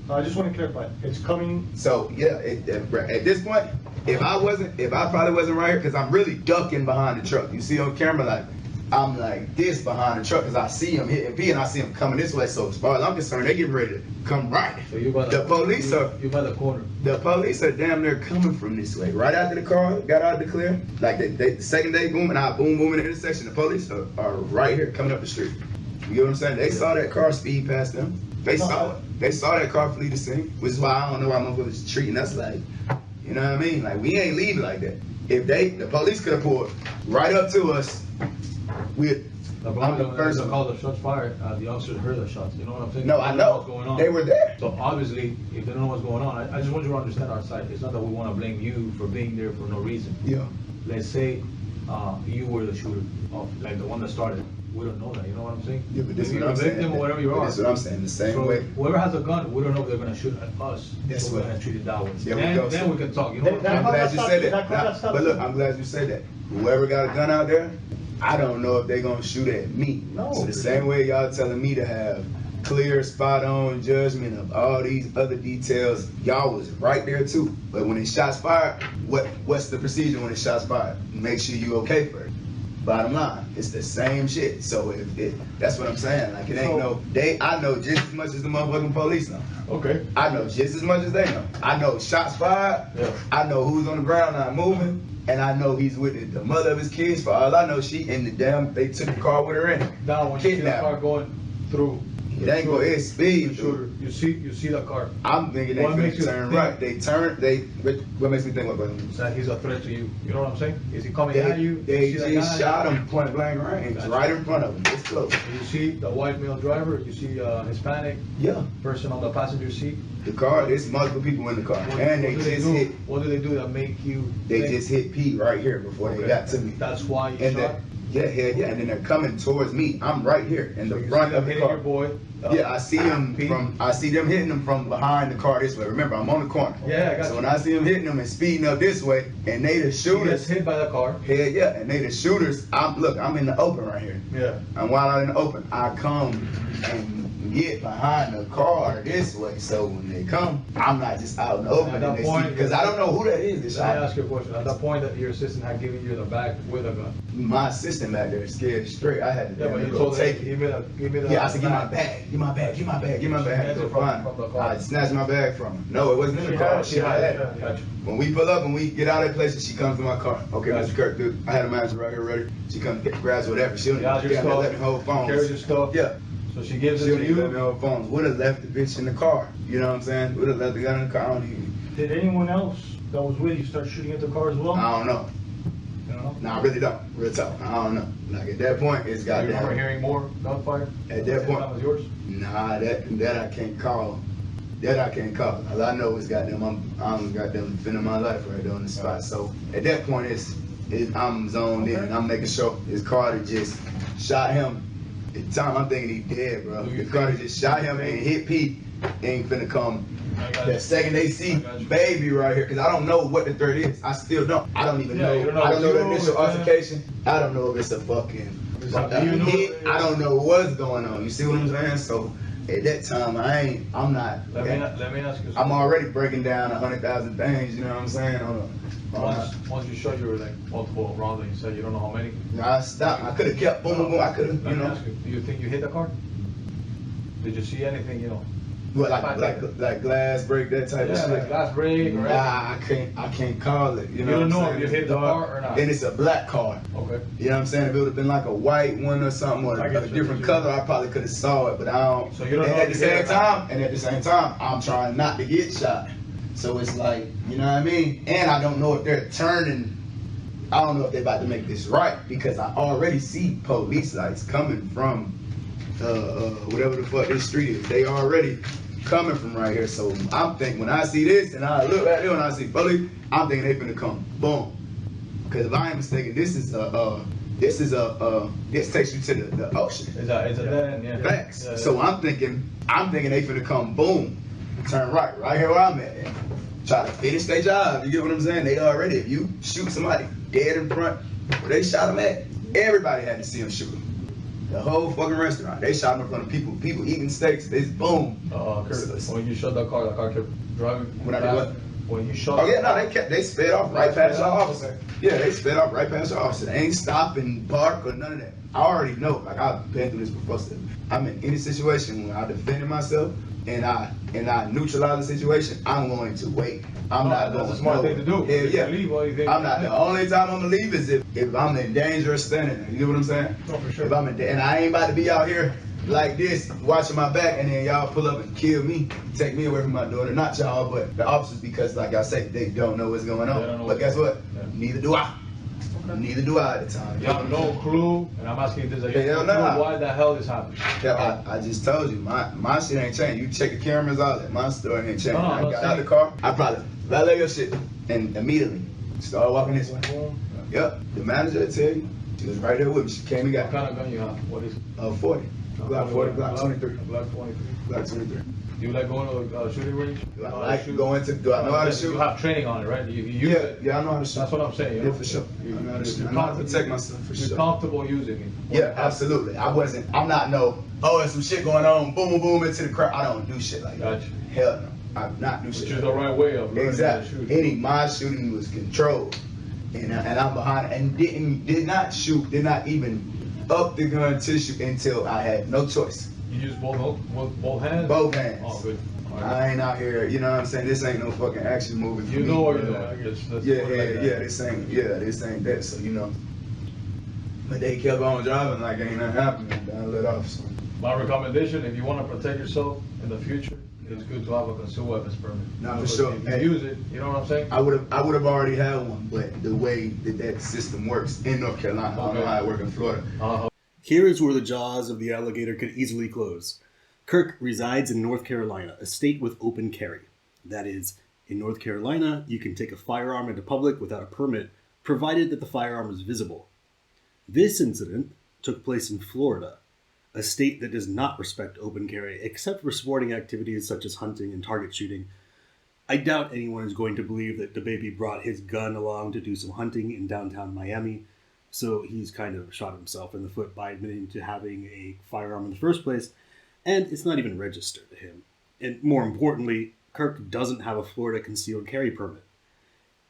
I just want to clarify. It's coming.
So yeah, at this point, if I probably wasn't right here, because I'm really ducking behind the truck. You see on camera, like I'm like this behind the truck, because I see him hitting P and I see him coming this way. So as far as I'm concerned, they getting ready to come right.
So you by
The police are
by the corner.
the police are damn near coming from this way. Right after the car got out of the clear, like the second day boom and I boom in the intersection. The police are right here coming up the street. You get what I'm saying? They saw that car speed past them. They saw it. They saw that car flee the scene, which is why I don't know why motherfuckers treating us like, you know what I mean? Like we ain't leaving like that. If the police could have pulled right up to us with I'm the first one.
Call the shots fired. The officers heard the shots. You know what I'm saying?
No,
They
I
don't
know.
what's going on.
They were there.
So obviously, if they don't know what's going on, I just want you to understand our side. It's not that we want to blame you for being there for no reason.
Yeah.
Let's say you were the shooter, like the one that started. We don't know that. You know what I'm saying?
Yeah, but this is
Maybe
what I'm
you're a victim
saying.
or whatever you
But
are.
That's what I'm saying. The same
So
way.
whoever has a gun, we don't know if they're gonna shoot at us.
That's
so we're
what-
gonna treat it that way.
There we
then,
go.
then we can talk. You know what
That
I'm
I'm
car
glad you
got
said
stopped.
that.
That car got
Now,
stopped.
but look, I'm glad you said that. Whoever got a gun out there, I don't know if they're gonna shoot at me.
No.
So the same way y'all telling me to have clear, spot on judgment of all these other details, y'all was right there too. But when the shots fired, what's the procedure when the shots fired? Make sure you okay first. Bottom line, it's the same shit. So that's what I'm saying. Like it ain't I know just as much as the motherfucking police know.
Okay.
I know just as much as they know. I know shots fired.
Yeah.
I know who's on the ground not moving. And I know he's with the mother of his kids. For all I know, she in the they took the car with her in it.
Now when you see the
Kidnapped.
car going through,
It ain't go ahead speed.
shooter, you see the car.
I'm thinking they
What makes
finna
you
turn
think-
right. What makes me think what?
That he's a threat to you. You know what I'm saying? Is he coming at you?
They
You see that
just
guy?
shot him point blank range,
Gotcha.
right in front of him. It's close.
You see the white male driver. You see Hispanic
Yeah.
person on the passenger seat.
The car, there's multiple people in the car. And they
What do
just
do?
hit,
What do they do that make you?
they
think-
just hit P right here before they
Okay.
got to me.
That's why you
And
shot.
yeah, and then they're coming towards me. I'm right here in the
You
front
see them
of the
hitting
car.
your boy.
Yeah, I see them
P.
I see them hitting them from behind the car this way. Remember, I'm on the corner.
Yeah, I got
So
you.
when I see them hitting them and speeding up this way, and they the
He gets
shooters,
hit by the car.
yeah, and they the shooters. I'm in the open right here.
Yeah.
And while I'm in the open, I come and get behind the car this way. So when they come, I'm not just out in the open.
At that point-
Because I don't know who that is.
Let me ask you a question. At that point that your assistant had given you the bag with a gun.
My assistant back there scared straight. I had to
Yeah, but you
go
told
take
him,
it.
give me the
Yeah, I said, give my bag, give my bag, give my bag, give my bag. I had to go find
From the
it.
car.
I snatched my bag from her. No, it wasn't in the car. She had it.
Gotcha.
When we pull up and we get out of that place, and she comes to my car. Okay,
Gotcha.
Mr. Kirk, dude, I had a manager right here ready. She comes, grabs whatever. She don't
Got your
even
stuff.
let me hold phones.
Carries your stuff.
Yeah.
So she gives
She
it
don't
to
even let me
you.
hold phones. Would have left the bitch in the car. You know what I'm saying? Would have left the gun in the car. I don't even.
Did anyone else that was with you start shooting at the car as well?
I don't know.
You know?
No, I really don't. Real talk. I don't know. Like at that point, it's
You remember
goddamn.
hearing more gunfire?
At that point-
That was yours?
Nah, that I can't call. That I can't call. All I know is goddamn, I'm goddamn defending my life right there on the spot. So at that point, I'm zoned in, and I'm making sure his Carter just shot him. At the time, I'm thinking he dead, bro.
Do you
The Carter
think-
just shot him and hit Pete. Ain't finna come.
I got
The
you.
second they see
I got you.
baby right here, because I don't know what the threat is. I still don't. I don't even
Yeah,
know.
you don't know
I don't know the
what you
initial
was,
altercation. I don't know if it's a fucking
It's up to you.
hit. I don't know what's going on. You see what I'm saying? So at that time, I'm not.
Let me ask you
I'm
something.
already breaking down 100,000 things. You know what I'm saying?
Once you shot your like multiple rounds and you said you don't know how many.
I stopped. I could have kept boom, boom, boom. I could have,
Let
you
me
know.
ask you, do you think you hit the car? Did you see anything, you know?
Well, like glass break, that type of
Yeah,
shit.
like glass break or anything?
Nah, I can't call it. You
You
know
don't
what
know
I'm
if you
saying?
hit the car or not.
And it's a black car.
Okay.
You know what I'm saying? If it would have been like a white one or something, or
I
a
get you,
different
I get you.
color, I probably could have saw it, but I don't.
So you don't
and
know
at
if
the
you hit
same
it or not.
time, I'm trying not to get shot. So it's like, you know what I mean? And I don't know if they're turning. I don't know if they're about to make this right, because I already see police lights coming from whatever the fuck this street is. They already coming from right here. So I'm thinking, when I see this and I look right there and I see police, I'm thinking they finna come. Boom. Because if I ain't mistaken, this takes you to the ocean.
Is that dead end? Yeah.
Facts.
Yeah, yeah.
So I'm thinking they finna come, boom, turn right here where I'm at, and try to finish their job. You get what I'm saying? They already, if you shoot somebody dead in front where they shot him at, everybody had to see him shoot him. The whole fucking restaurant, they shot him in front of people eating steaks. It's boom.
Kurt, when you shot the car kept driving.
When I did what?
When you shot.
Oh yeah, no, they sped off right past your officer.
Okay.
Yeah, they sped off right past your officer. They ain't stop and bark or none of that. I already know, like I've been through this before. So I'm in any situation when I defended myself and I neutralize the situation, I'm going to wait. I'm not going.
That's a smart thing to do.
Yeah, yeah.
You leave all you think.
I'm not. The only time I'm gonna leave is if I'm in danger of standing there. You get what I'm saying?
No, for sure.
If I'm in, and I ain't about to be out here like this, watching my back, and then y'all pull up and kill me, take me away from my daughter. Not y'all, but the officers, because like I say, they don't know what's going
They don't know
on. But
what's
guess
going
what?
on. Yeah.
Neither do I. Neither do I at the time.
You have no clue, and I'm asking this again.
Hell
No
nah.
clue why the hell this happened.
Yeah, I just told you, my shit ain't changed. You check the cameras, all that. My story ain't changed.
No,
I
no,
got
see.
out the car, I probably valet your shit, and immediately started walking this way.
Boom.
Yep, the manager will tell you. She was right there with me. She came and got
What kind of gun you have? What is it?
40. Glock 40, Glock 23.
Glock 23.
Glock 23.
Do you like going to a shooting range?
Do I like going to, do I know how to shoot?
You have training on it, right? You use
Yeah,
it.
yeah, I know how to shoot.
That's what I'm saying. You
Yeah,
know?
for sure. I know how to shoot.
You're
I know how to
comfortable-
protect myself, for
You're
sure.
comfortable using it.
Yeah, absolutely. I'm not there's some shit going on, boom, boom, boom, into the crowd. I don't do shit like that.
Gotcha.
Hell no. I not do
Which
shit
is
like
the
that.
right way of learning how to
Exactly.
shoot.
My shooting was controlled. And I'm behind it. And did not shoot, did not even up the gun to shoot until I had no choice.
You use both hands?
Both hands.
Oh, good. All right.
I ain't out here, you know what I'm saying? This ain't no fucking action movie for
You
me.
know what you're doing, I guess. Let's
Yeah,
put it like that.
this ain't that, so you know. But they kept on driving like ain't nothing happening. I let off, so.
My recommendation, if you want to protect yourself in the future, it's good to have a concealed weapons permit.
Nah, for
Because
sure.
If you
Hey.
use it, you know what I'm saying?
I would have already had one, but the way that system works in North Carolina, I don't know how it works in Florida.
Here is where the jaws of the alligator could easily close. Kirk resides in North Carolina, a state with open carry. That is, in North Carolina, you can take a firearm into public without a permit, provided that the firearm is visible. This incident took place in Florida, a state that does not respect open carry, except for sporting activities such as hunting and target shooting. I doubt anyone is going to believe that Dababy brought his gun along to do some hunting in downtown Miami, so he's kind of shot himself in the foot by admitting to having a firearm in the first place, and it's not even registered to him. And more importantly, Kirk doesn't have a Florida concealed carry permit.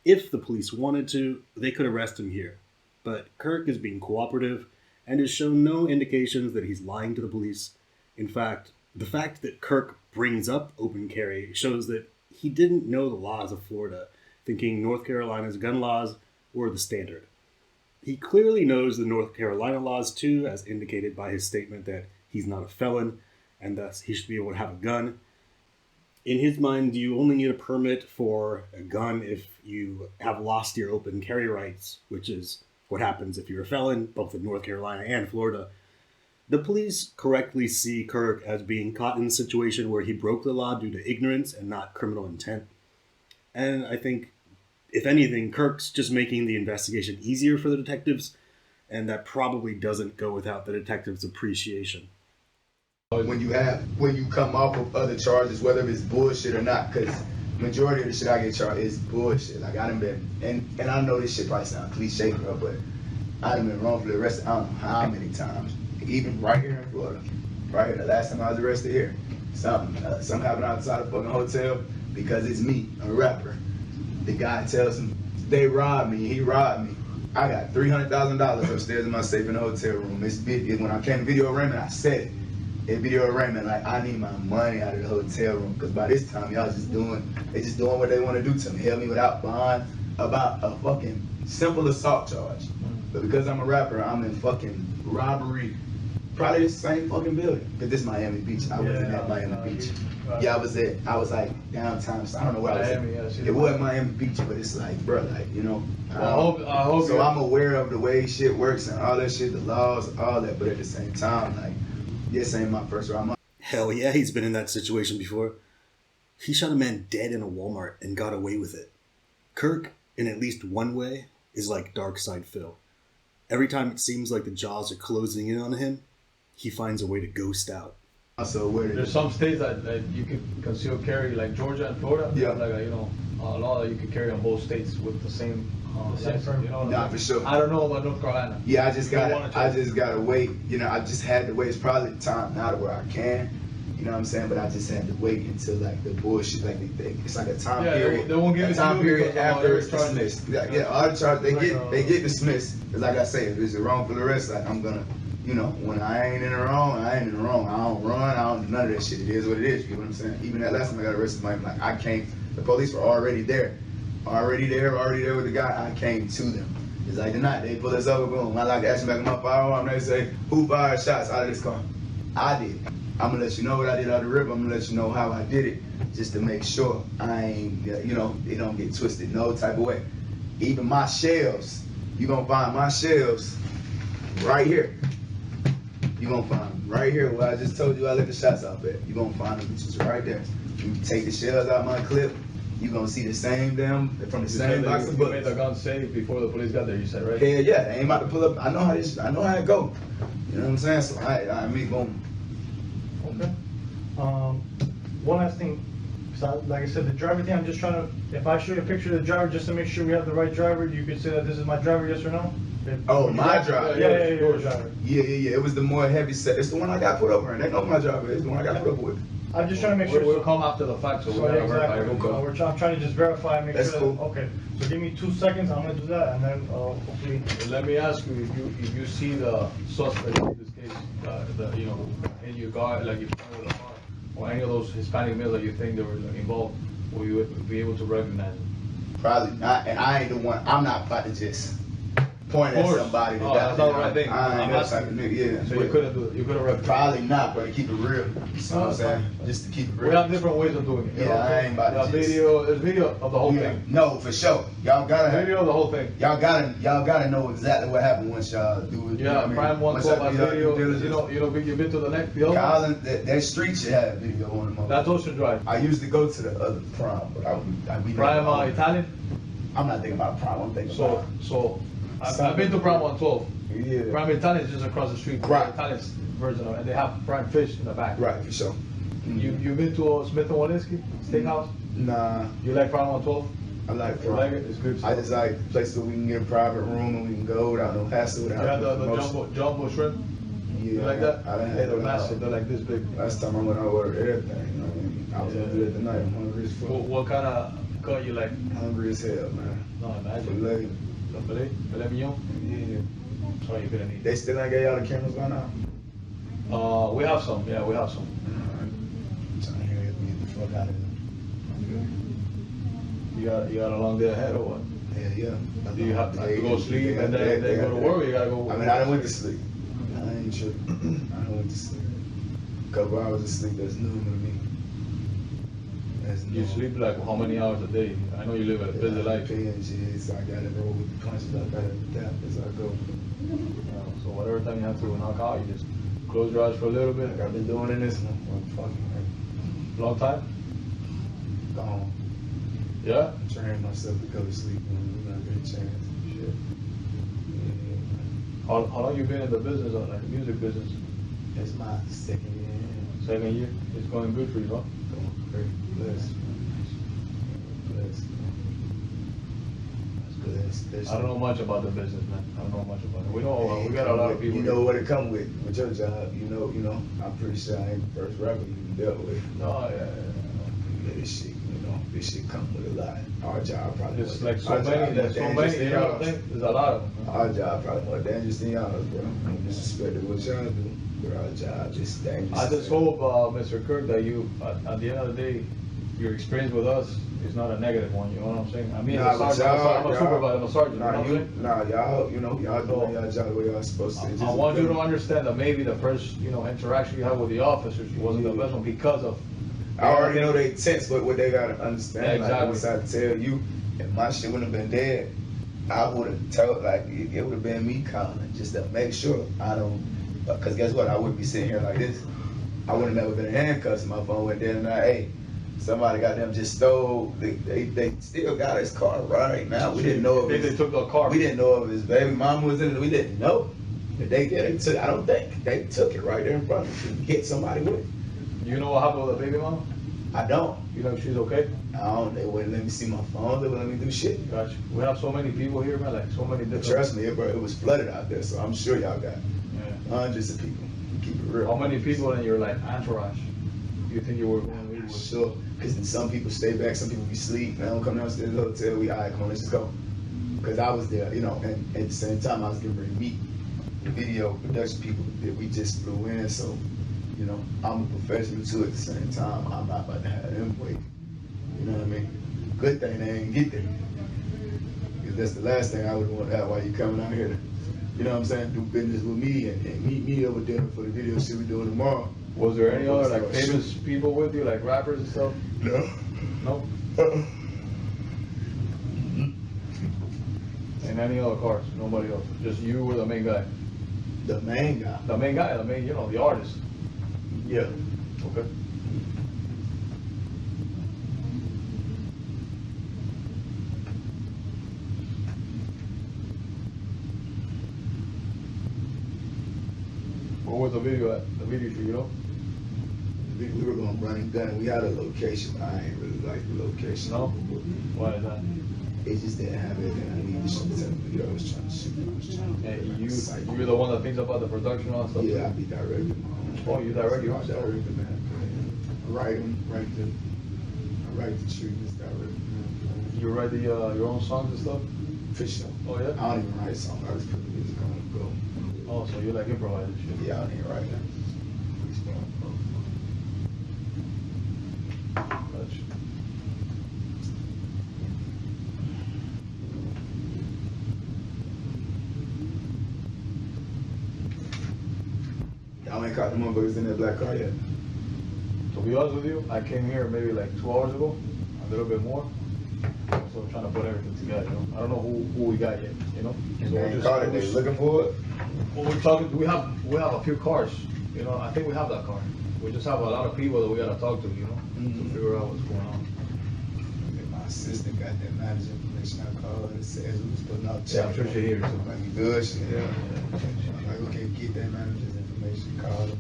If the police wanted to, they could arrest him here, but Kirk is being cooperative and has shown no indications that he's lying to the police. In fact, the fact that Kirk brings up open carry shows that he didn't know the laws of Florida, thinking North Carolina's gun laws were the standard. He clearly knows the North Carolina laws too, as indicated by his statement that he's not a felon, and thus he should be able to have a gun. In his mind, you only need a permit for a gun if you have lost your open carry rights, which is what happens if you're a felon, both in North Carolina and Florida. The police correctly see Kirk as being caught in a situation where he broke the law due to ignorance and not criminal intent. And I think, if anything, Kirk's just making the investigation easier for the detectives, and that probably doesn't go without the detectives' appreciation.
When you come off of other charges, whether it's bullshit or not, because majority of the shit I get charged is bullshit. Like I done been, and I know this shit probably sound cliche, bro, but I done been wrongfully arrested I don't know how many times. Even right here in Florida. Right here, the last time I was arrested here. Something happened outside a fucking hotel because it's me, a rapper. The guy tells him, they robbed me, he robbed me. I got $300,000 upstairs in my safe in the hotel room. When I came to video arraignment, I said it. In video arraignment, like, I need my money out of the hotel room, because by this time, y'all just doing what they want to do to me. Held me without bond about a fucking simple assault charge. But because I'm a rapper, I'm in fucking robbery. Probably the same fucking building. Because this is Miami Beach. I wasn't at Miami Beach. Yeah, I was like downtown. So I don't know where I was at. It wasn't Miami Beach, but it's like, bro, like, you know.
I hope
so I'm aware of the way shit works and all that shit, the laws, all that. But at the same time, like, this ain't my first ride.
Hell yeah, he's been in that situation before. He shot a man dead in a Walmart and got away with it. Kirk, in at least one way, is like Dark Side Phil. Every time it seems like the jaws are closing in on him, he finds a way to ghost out.
So
there's some states that you can conceal carry, like Georgia and Florida.
Yeah.
Like a law that you can carry on both states with the same license. You know.
Nah, for sure.
I don't know about North Carolina.
Yeah, I just gotta wait. You know, I just had to wait. It's probably the time now to where I can. You know what I'm saying? But I just had to wait until like the bullshit, like it's like a time period.
They won't give
a
it
time
to you
period
because
after
all
it's
the charges.
dismissed. Yeah, all the charges they get dismissed. Cause like I say, if it's a wrongful arrest, like I'm gonna, you know, when I ain't in the wrong, I ain't in the wrong. I don't run, I don't do none of that shit. It is what it is. You know what I'm saying? Even that last time I got arrested, like I came, the police were already there with the guy. I came to them. It's like tonight they pull us over, boom. I like to ask them back in my firearm. They say, who fired shots out of this car? I did. I'm gonna let you know what I did out of the rip. I'm gonna let you know how I did it, just to make sure I ain't, you know, it don't get twisted no type of way. Even my shells You gonna find my shells right here. You gonna find them right here where I just told you I let the shots off at. You gonna find them just right there. You take the shells out my clip. You gonna see the same damn from the same box of
You made
bullets.
the gun safe before the police got there. You said, right?
Hell yeah, they ain't about to pull up. I know how it go. You know what I'm saying? So I mean, boom.
Okay. One last thing. So, like I said, the driver thing, I'm just trying to, if I show you a picture of the driver, just to make sure we have the right driver, you could say that this is my driver, yes or no?
Oh, my driver.
Yeah, your driver.
Yeah. It was the more heavy set. It's the one I got put over, and they know my driver. It's the one I got put up with.
I'm just trying to make sure.
We'll come after the fact, so
So,
we're
yeah,
gonna verify
exactly.
everything.
I'm trying to just verify and make
That's
sure that,
cool.
okay. So give me 2 seconds, I'm gonna do that, and then, hopefully.
Let me ask you, if you see the suspect in this case, in your car, like if you with a car, or any of those Hispanic males that you think they were involved, will you be able to recognize them?
Probably not, and I ain't the one. I'm not about to just point at somebody.
That's not the right thing.
I ain't
I'm
that type
asking.
of nigga. Yeah.
So you couldn't recognize.
Probably not, but to keep it real. You know what I'm saying? Just to keep it real.
We have different ways of doing it.
Yeah, I ain't about to
There's
just-
video of the whole
Yeah.
thing.
No, for sure. Y'all gotta
Video of the whole thing.
Y'all gotta know exactly what happened once y'all do it. You know what I
Yeah,
mean?
Prime
Once
112
y'all
has
do y'all
video.
due diligence.
You've been to the next field.
Colin, that street should have video on them.
That's Ocean Drive.
I used to go to the other Prime, but we
Prime Italian.
I'm not thinking about Prime. I'm thinking about.
So I've been to Prime 112.
Yeah.
Prime Italian is just across the street.
Right.
Italian's version of it, and they have prime fish in the back.
Right, for sure.
You've been to Smith & Walensky Steakhouse?
Nah,
You like Prime 112?
I like
You
Prime.
like it? It's good
I
stuff.
just like places where we can get a private room and we can go without no hassle.
You
Without
had
no
the
promotion.
jumbo shrimp?
Yeah,
You like that?
I done had
Hey, they're
that.
massive. They're like this big.
Last time I went, I ordered everything. You know what I mean? I was gonna do it tonight. I'm hungry as fuck.
What kind of cut you like?
Hungry as hell, man.
No, imagine.
Filet.
The filet mignon?
Yeah.
Oh, you couldn't eat.
They still ain't got y'all the cameras by now?
We have some. Yeah, we have some.
I'm trying to hear it, get the fuck out of here.
You got a long day ahead or what?
Yeah.
Do you have to go sleep and then go to work? Or you gotta go.
I mean, I done went to sleep. I ain't tripping. I done went to sleep. A couple hours of sleep, that's normal to me. That's
You
normal.
sleep like how many hours a day? I know you live a busy life.
So I gotta roll with the punches. I gotta adapt as I go.
So whatever time you have to knock out, you just close your eyes for a little bit.
Like I've been doing in this one for fucking
Long time?
gone.
Yeah?
I'm training myself to go to sleep when I get a chance. Shit. Yeah.
How long you been in the business, like the music business?
It's my second year.
Second year? It's going good for you, huh?
Going great. Blessed. Blessed.
I don't know much about the business, man. I don't know much about it. We got a lot of people.
You know what it come with your job. You know. I'm pretty sure I ain't the first rapper you dealt with.
No, yeah.
This shit come with a lot. Our job probably.
It's
more-
like so
our job
many,
more
there's so
dangerous
many,
than
you know what
y'all's.
I'm saying? There's a lot of them.
Our job probably more dangerous than y'all's, bro. No disrespect to what y'all do, but our job just dangerous.
I just hope, Mr. Kirk, that you, at the end of the day, your experience with us is not a negative one, you know what I'm saying? I mean,
Nah, but
as a sergeant, I'm a
y'all-
supervisor, I'm a sergeant, you know
Nah,
what I'm saying?
y'all doing y'all job the way y'all supposed to. It's
I
just
want you to
a-
understand that maybe the first, interaction you had with the officers wasn't the best one because of.
I already know they tense, but what they gotta understand,
Yeah,
like
exactly.
once I tell you, if my shit wouldn't have been dead, I would have told, like, it would have been me calling just to make sure I don't, because guess what, I wouldn't be sitting here like this. I would have never been in handcuffs if my phone went dead and hey, somebody got them just stole, they still got his car right now. We didn't know if
They took the car.
we didn't know if his baby mama was in it, we didn't know. If they did it, I don't think, they took it right there in front of them to hit somebody with it.
You know what happened with the baby mama?
I don't.
You know if she's okay?
They wouldn't let me see my phone. They wouldn't let me do shit.
Gotcha. We have so many people here, man, like so many
But
different.
trust me, it was flooded out there, so I'm sure y'all got
Yeah.
hundreds of people. Keep it real.
How many people in your like entourage do you think you were going with?
Sure, because then some people stay back, some people be asleep. They don't come downstairs to the hotel. All right, come on, let's just go. Because I was there, and at the same time, I was getting ready to meet the video production people that we just flew in. So, I'm a professional too. At the same time, I'm not about to have them wait. You know what I mean? Good thing they ain't get there. Because that's the last thing I would want to have while you coming out here to, you know what I'm saying, do business with me and meet me over dinner for the video shit we doing tomorrow.
Was there any other like famous people with you, like rappers and stuff?
No.
No.
Uh-uh.
in any other cars, nobody else. Just you were the main guy.
The main guy.
The main guy, you know, the artist.
Yeah.
Okay. Where was the video at? The video shoot, you know?
We were gonna run and gun. We had a location, but I ain't really like the location.
No? Why is that?
It just didn't have everything I needed to shoot the video I was trying to shoot. I was trying to
And you're the one that thinks about the production and all that stuff?
Yeah, I be directing my own.
Oh, you direct your own
I
stuff?
direct the man. I write the treatments, direct them.
You write your own songs and stuff?
For sure.
Oh, yeah?
I don't even write songs. I just put the music on and go.
Oh, so you like improvise and shit?
Yeah, I don't even write that.
Gotcha.
Y'all ain't caught the motherfuckers in that black car yet.
To be honest with you, I came here maybe like 2 hours ago, a little bit more. So we're trying to put everything together, you know? I don't know who we got yet, you know? So
They ain't caught it. They looking for it.
Well, we're talking, we have a few cars, you know, I think we have that car. We just have a lot of people that we gotta talk to, you know, to figure out what's going on.
My assistant got that manager information. I called her and said we was putting out
Yeah, I'm sure she hears too.
Like, you good? She said,
Yeah.
I'm like, okay, get that manager's information. Call her.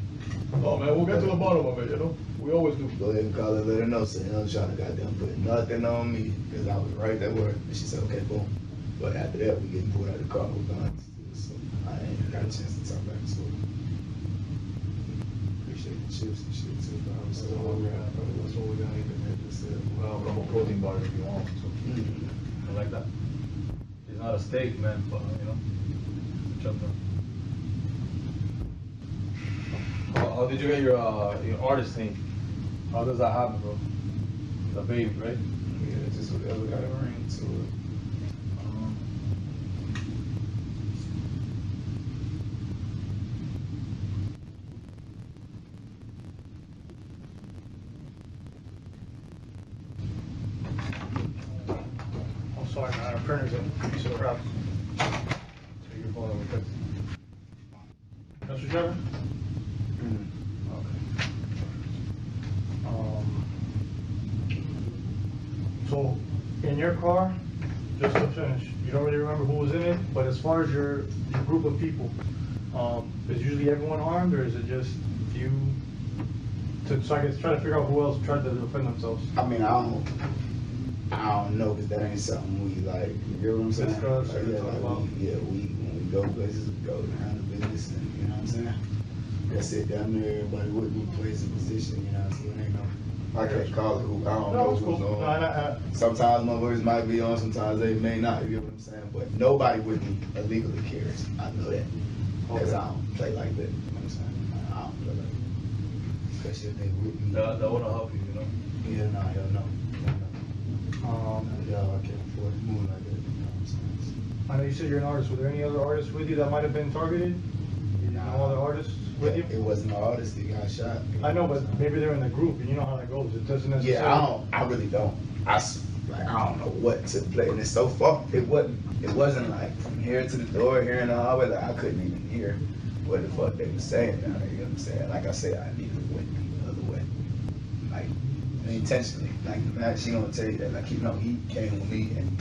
Oh man, we'll get to the bottom of it, you know? We always do.
Go ahead and call her, let her know. So you know, trying to goddamn put nothing on me because I was right there with her. And she said, okay, boom. But after that, we getting pulled out of the car with guns. So I ain't got a chance to talk back to her. Appreciate the chips and shit too. But I was
That's all we got. That's all we got. Well, we have a protein bar if you want, so. I like that. It's not a steak, man, but you know, chopped up. How did you get your artist name? How does that happen, bro? Dababy, right?
Yeah, just whatever got a ring to it.
I'm sorry, man, our printer's a piece of crap.
Take your phone over text.
Mr. Trevor? Okay. So, in your car, just to finish, you don't really remember who was in it, but as far as your group of people, is usually everyone armed, or is it just you? So I can try to figure out who else tried to defend themselves.
I mean, I don't know, because that ain't something we like, you get what I'm saying?
Discuss or
yeah,
talk
like
about.
when we go places, we go around the business, and you know what I'm saying? That's it, down there, everybody would be place in position, you know, so it ain't no, I can't call it who, I don't know
No,
who's
it's cool.
on.
No,
Sometimes motherfuckers might be on, sometimes they may not, you get what I'm saying? But nobody would be illegally carried, I know that. Because I don't play like that, you know what I'm saying? I don't play like that. Especially if they with me.
That wanna help you, you know?
Yeah, nah, hell no. Yo, I can't afford to move like that, you know what I'm saying?
I know you said you're an artist. Were there any other artists with you that might have been targeted? You know other artists with you?
It wasn't an artist that got shot.
I know, but maybe they're in the group, and you know how that goes. It doesn't necessarily.
Yeah, I really don't. I don't know what took place, and it's so far. It wasn't like from here to the door, here in the hallway. Like I couldn't even hear what the fuck they were saying down there. You know what I'm saying? Like I said, I needed to went the other way, like intentionally. Like man, she gonna tell you that. Like you know, he came with me and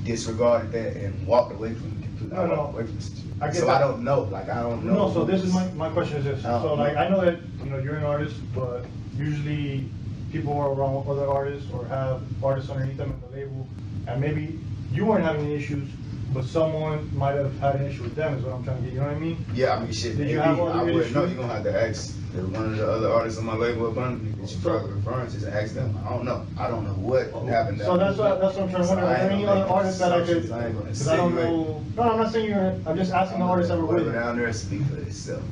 disregarded that and walked away from me completely.
No.
Walked away from the situation.
I get
So
that.
I don't know. Like I don't know.
No, so this is my question is this.
I don't
So like
know.
I know that you're an artist, but usually people are around other artists or have artists underneath them in the label, and maybe you weren't having any issues, but someone might have had an issue with them. Is what I'm trying to get. You know what I mean?
Yeah, I mean, shit.
Did you
maybe
have other
I wouldn't know.
issues?
You're gonna have to ask one of the other artists on my label up under me that you probably referring to, and ask them. I don't know. I don't know what happened.
So that's what I'm trying to wonder. Are there any other artists that I could?
I ain't gonna
Because I don't know. No, I'm not saying you're. I'm just asking the artists that were with
Go
you.
down there and speak for itself.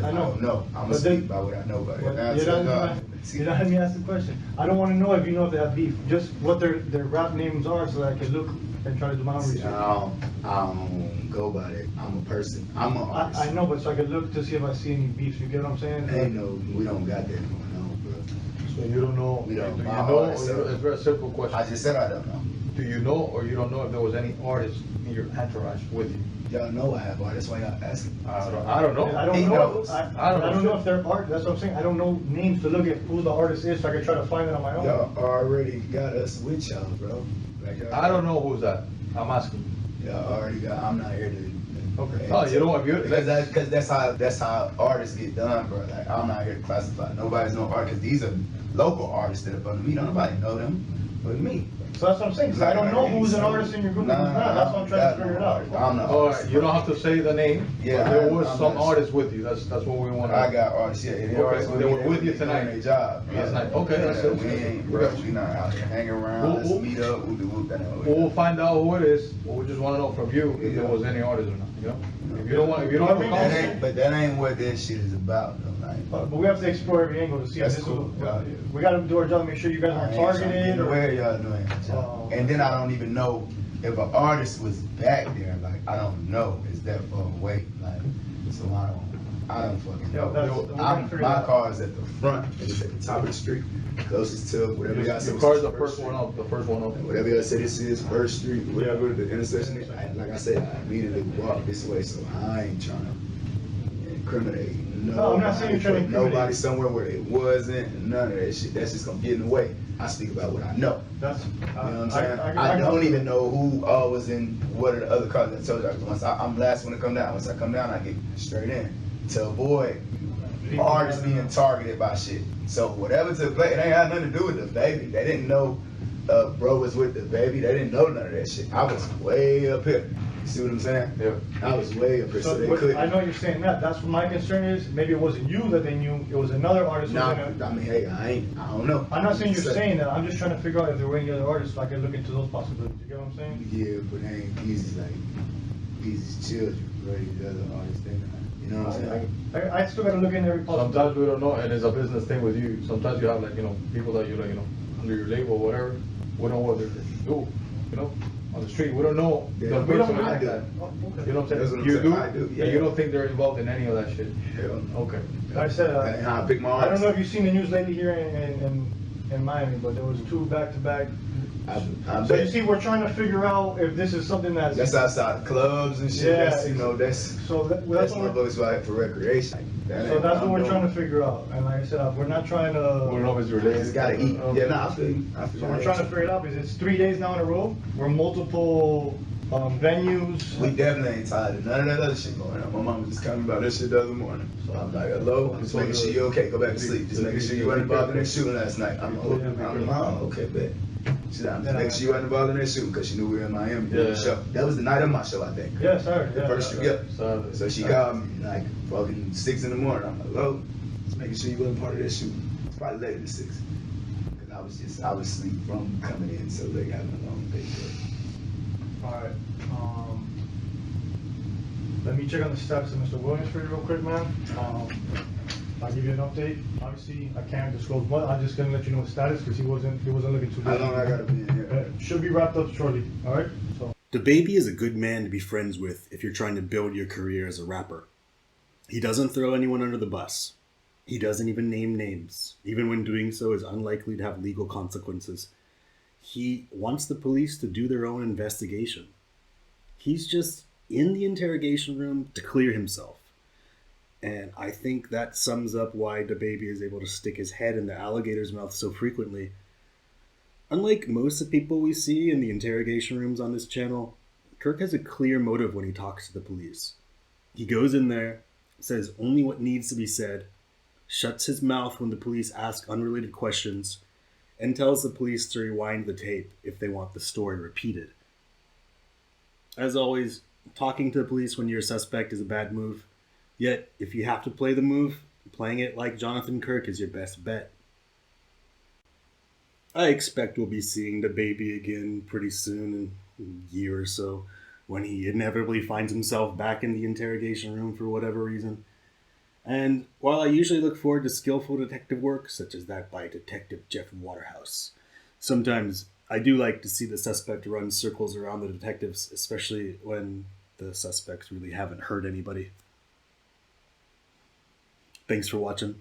I
I
know.
don't know. I'm gonna
But they-
speak by what I know about it.
But
Now,
You're
tell
not
God.
let me ask the question. I don't want to know if you know if they have beef. Just what their rap names are, so that I can look and try to do my own
See,
research.
I don't go by that. I'm a person. I'm an artist.
I know, but so I can look to see if I see any beefs. You get what I'm saying?
Ain't no, we don't got that going on, bro.
So you don't know,
We don't.
do you
My
know,
artist,
or it's a very simple question.
I just said I don't know.
do you know or you don't know if there was any artists in your entourage with you?
Y'all know I have artists. Why y'all asking?
I don't know.
I don't
He
know.
knows.
I don't know if they're art. That's what I'm saying. I don't know names to look at who the artist is, so I can try to find it on my own.
Y'all already got us with y'all, bro. Like, y'all-
I don't know who's that. I'm asking.
Y'all already got. I'm not here to.
Okay. Oh, you don't want to
Because that's how artists get done, bro. Like, I'm not here to classify. Nobody's no art. Because these are local artists that are under me. Nobody know them but me.
So that's what I'm saying. 'Cause I don't know who's an artist in your group and who's not. That's what I'm trying to figure it out.
I'm not.
All right, you don't have to say the name.
Yeah,
but there
I'm
was some
not-
artists with you. That's what we want to.
I got artists. Yeah,
Okay,
artists
they were with you
doing
tonight.
Their job.
That's
Yeah.
nice. Okay, that's
Yeah,
it.
we ain't, bro. We not out here hanging around. Let's meet up. We'll do that.
We'll find out who it is. We just want to know from you if there was any artists or not. You know, if you don't want, if you don't have a
That
comment,
ain't, but that ain't what this shit is about, though. Like,
But we have to explore every angle to see if
That's
this
cool.
is. We got to do our job, make sure you guys aren't targeted.
Where y'all doing? And then I don't even know if an artist was back there. Like, I don't know. It's that far away. Like, so I don't fucking
Yeah, that's- we're
know.
gonna figure
My
it out.
car is at the front. It's at the top of the street, closest to whatever y'all say.
your car's the first one up. The first one up.
Whatever y'all say this is, First Street, whatever the intersection is. Like I said, I immediately walk this way, so I ain't trying to incriminate.
No, I'm not saying you're trying to incriminate.
Nobody somewhere where it wasn't, none of that shit. That's just gonna get in the way. I speak about what I know.
That's.
You know what I'm saying? I don't even know who all was in what are the other cars. I told you, once I'm last one to come down. Once I come down, I get straight in to avoid artists being targeted by shit. So whatever took place, it ain't had nothing to do with the baby. They didn't know bro was with the baby. They didn't know none of that shit. I was way up here. You see what I'm saying?
Yeah.
I was way up here, so they
what,
couldn't.
I know you're saying that. That's what my concern is. Maybe it wasn't you that they knew. It was another artist.
Nah,
who was in
I mean, hey, I don't know.
I'm not saying you're
So-
saying that. I'm just trying to figure out if there were any other artists so I can look into those possibilities. You get what I'm saying?
Yeah, but they ain't easy like these children, right? The other artists, they not. You know what I'm saying?
I still gotta look into every possibility.
Sometimes we don't know, and it's a business thing with you. Sometimes you have like, you know, people that you like, you know, under your label or whatever. We don't know what they do, you know, on the street. We don't know
Yeah,
the
we don't-
person
I
like
do.
that.
Oh, okay.
You know what I'm
That's
saying?
what I'm
You
saying.
do,
I do, yeah.
and you don't think they're involved in any of that shit.
Hell no.
Okay.
Like I said,
And how I pick my
I don't
artists.
know if you've seen the news lately here in Miami, but there was 2 back-to-back.
I
So you
bet.
see, we're trying to figure out if this is something
That's outside clubs and shit.
Yeah,
That's, you know, that's
So
that's
that's what
motherfuckers out for recreation.
so that's what we're trying to figure out. And like I said, we're not trying
We don't know
to.
if it's related.
Just gotta eat. Yeah, nah, I feel you. I feel
So
you.
we're trying to figure it out because it's 3 days now in a row. We're multiple venues.
We definitely ain't tired of none of that other shit going on. My mom was just telling me about that shit the other morning. So I'm like, hello, just making sure you're okay. Go back to sleep. Just making sure you weren't involved in that shooting last night. I'm okay, bet. She said, I'm just making sure you weren't involved in that shooting because she knew we were in Miami doing the
Yeah.
show. That was the night of my show, I think.
Yeah, sorry.
The first shoot, yep.
Saturday.
So she called me like fucking 6 in the morning. I'm like, hello, just making sure you wasn't part of that shooting. It's probably later than 6. Because I was asleep from coming in so late having a long day.
All right. Let me check on the steps of Mr. Williams for you real quick, man. I'll give you an update. Obviously, I can't disclose much. I'm just gonna let you know his status because he wasn't looking too good.
How long I gotta be in here?
Should be wrapped up shortly. All right. So.
Dababy is a good man to be friends with if you're trying to build your career as a rapper. He doesn't throw anyone under the bus. He doesn't even name names. Even when doing so is unlikely to have legal consequences. He wants the police to do their own investigation. He's just in the interrogation room to clear himself. And I think that sums up why Dababy is able to stick his head in the alligator's mouth so frequently. Unlike most of the people we see in the interrogation rooms on this channel, Kirk has a clear motive when he talks to the police. He goes in there, says only what needs to be said, shuts his mouth when the police ask unrelated questions, and tells the police to rewind the tape if they want the story repeated. As always, talking to the police when you're a suspect is a bad move. Yet, if you have to play the move, playing it like Jonathan Kirk is your best bet. I expect we'll be seeing Dababy again pretty soon, in a year or so, when he inevitably finds himself back in the interrogation room for whatever reason. And while I usually look forward to skillful detective work, such as that by Detective Jeff Waterhouse, sometimes I do like to see the suspect run circles around the detectives, especially when the suspects really haven't hurt anybody. Thanks for watching.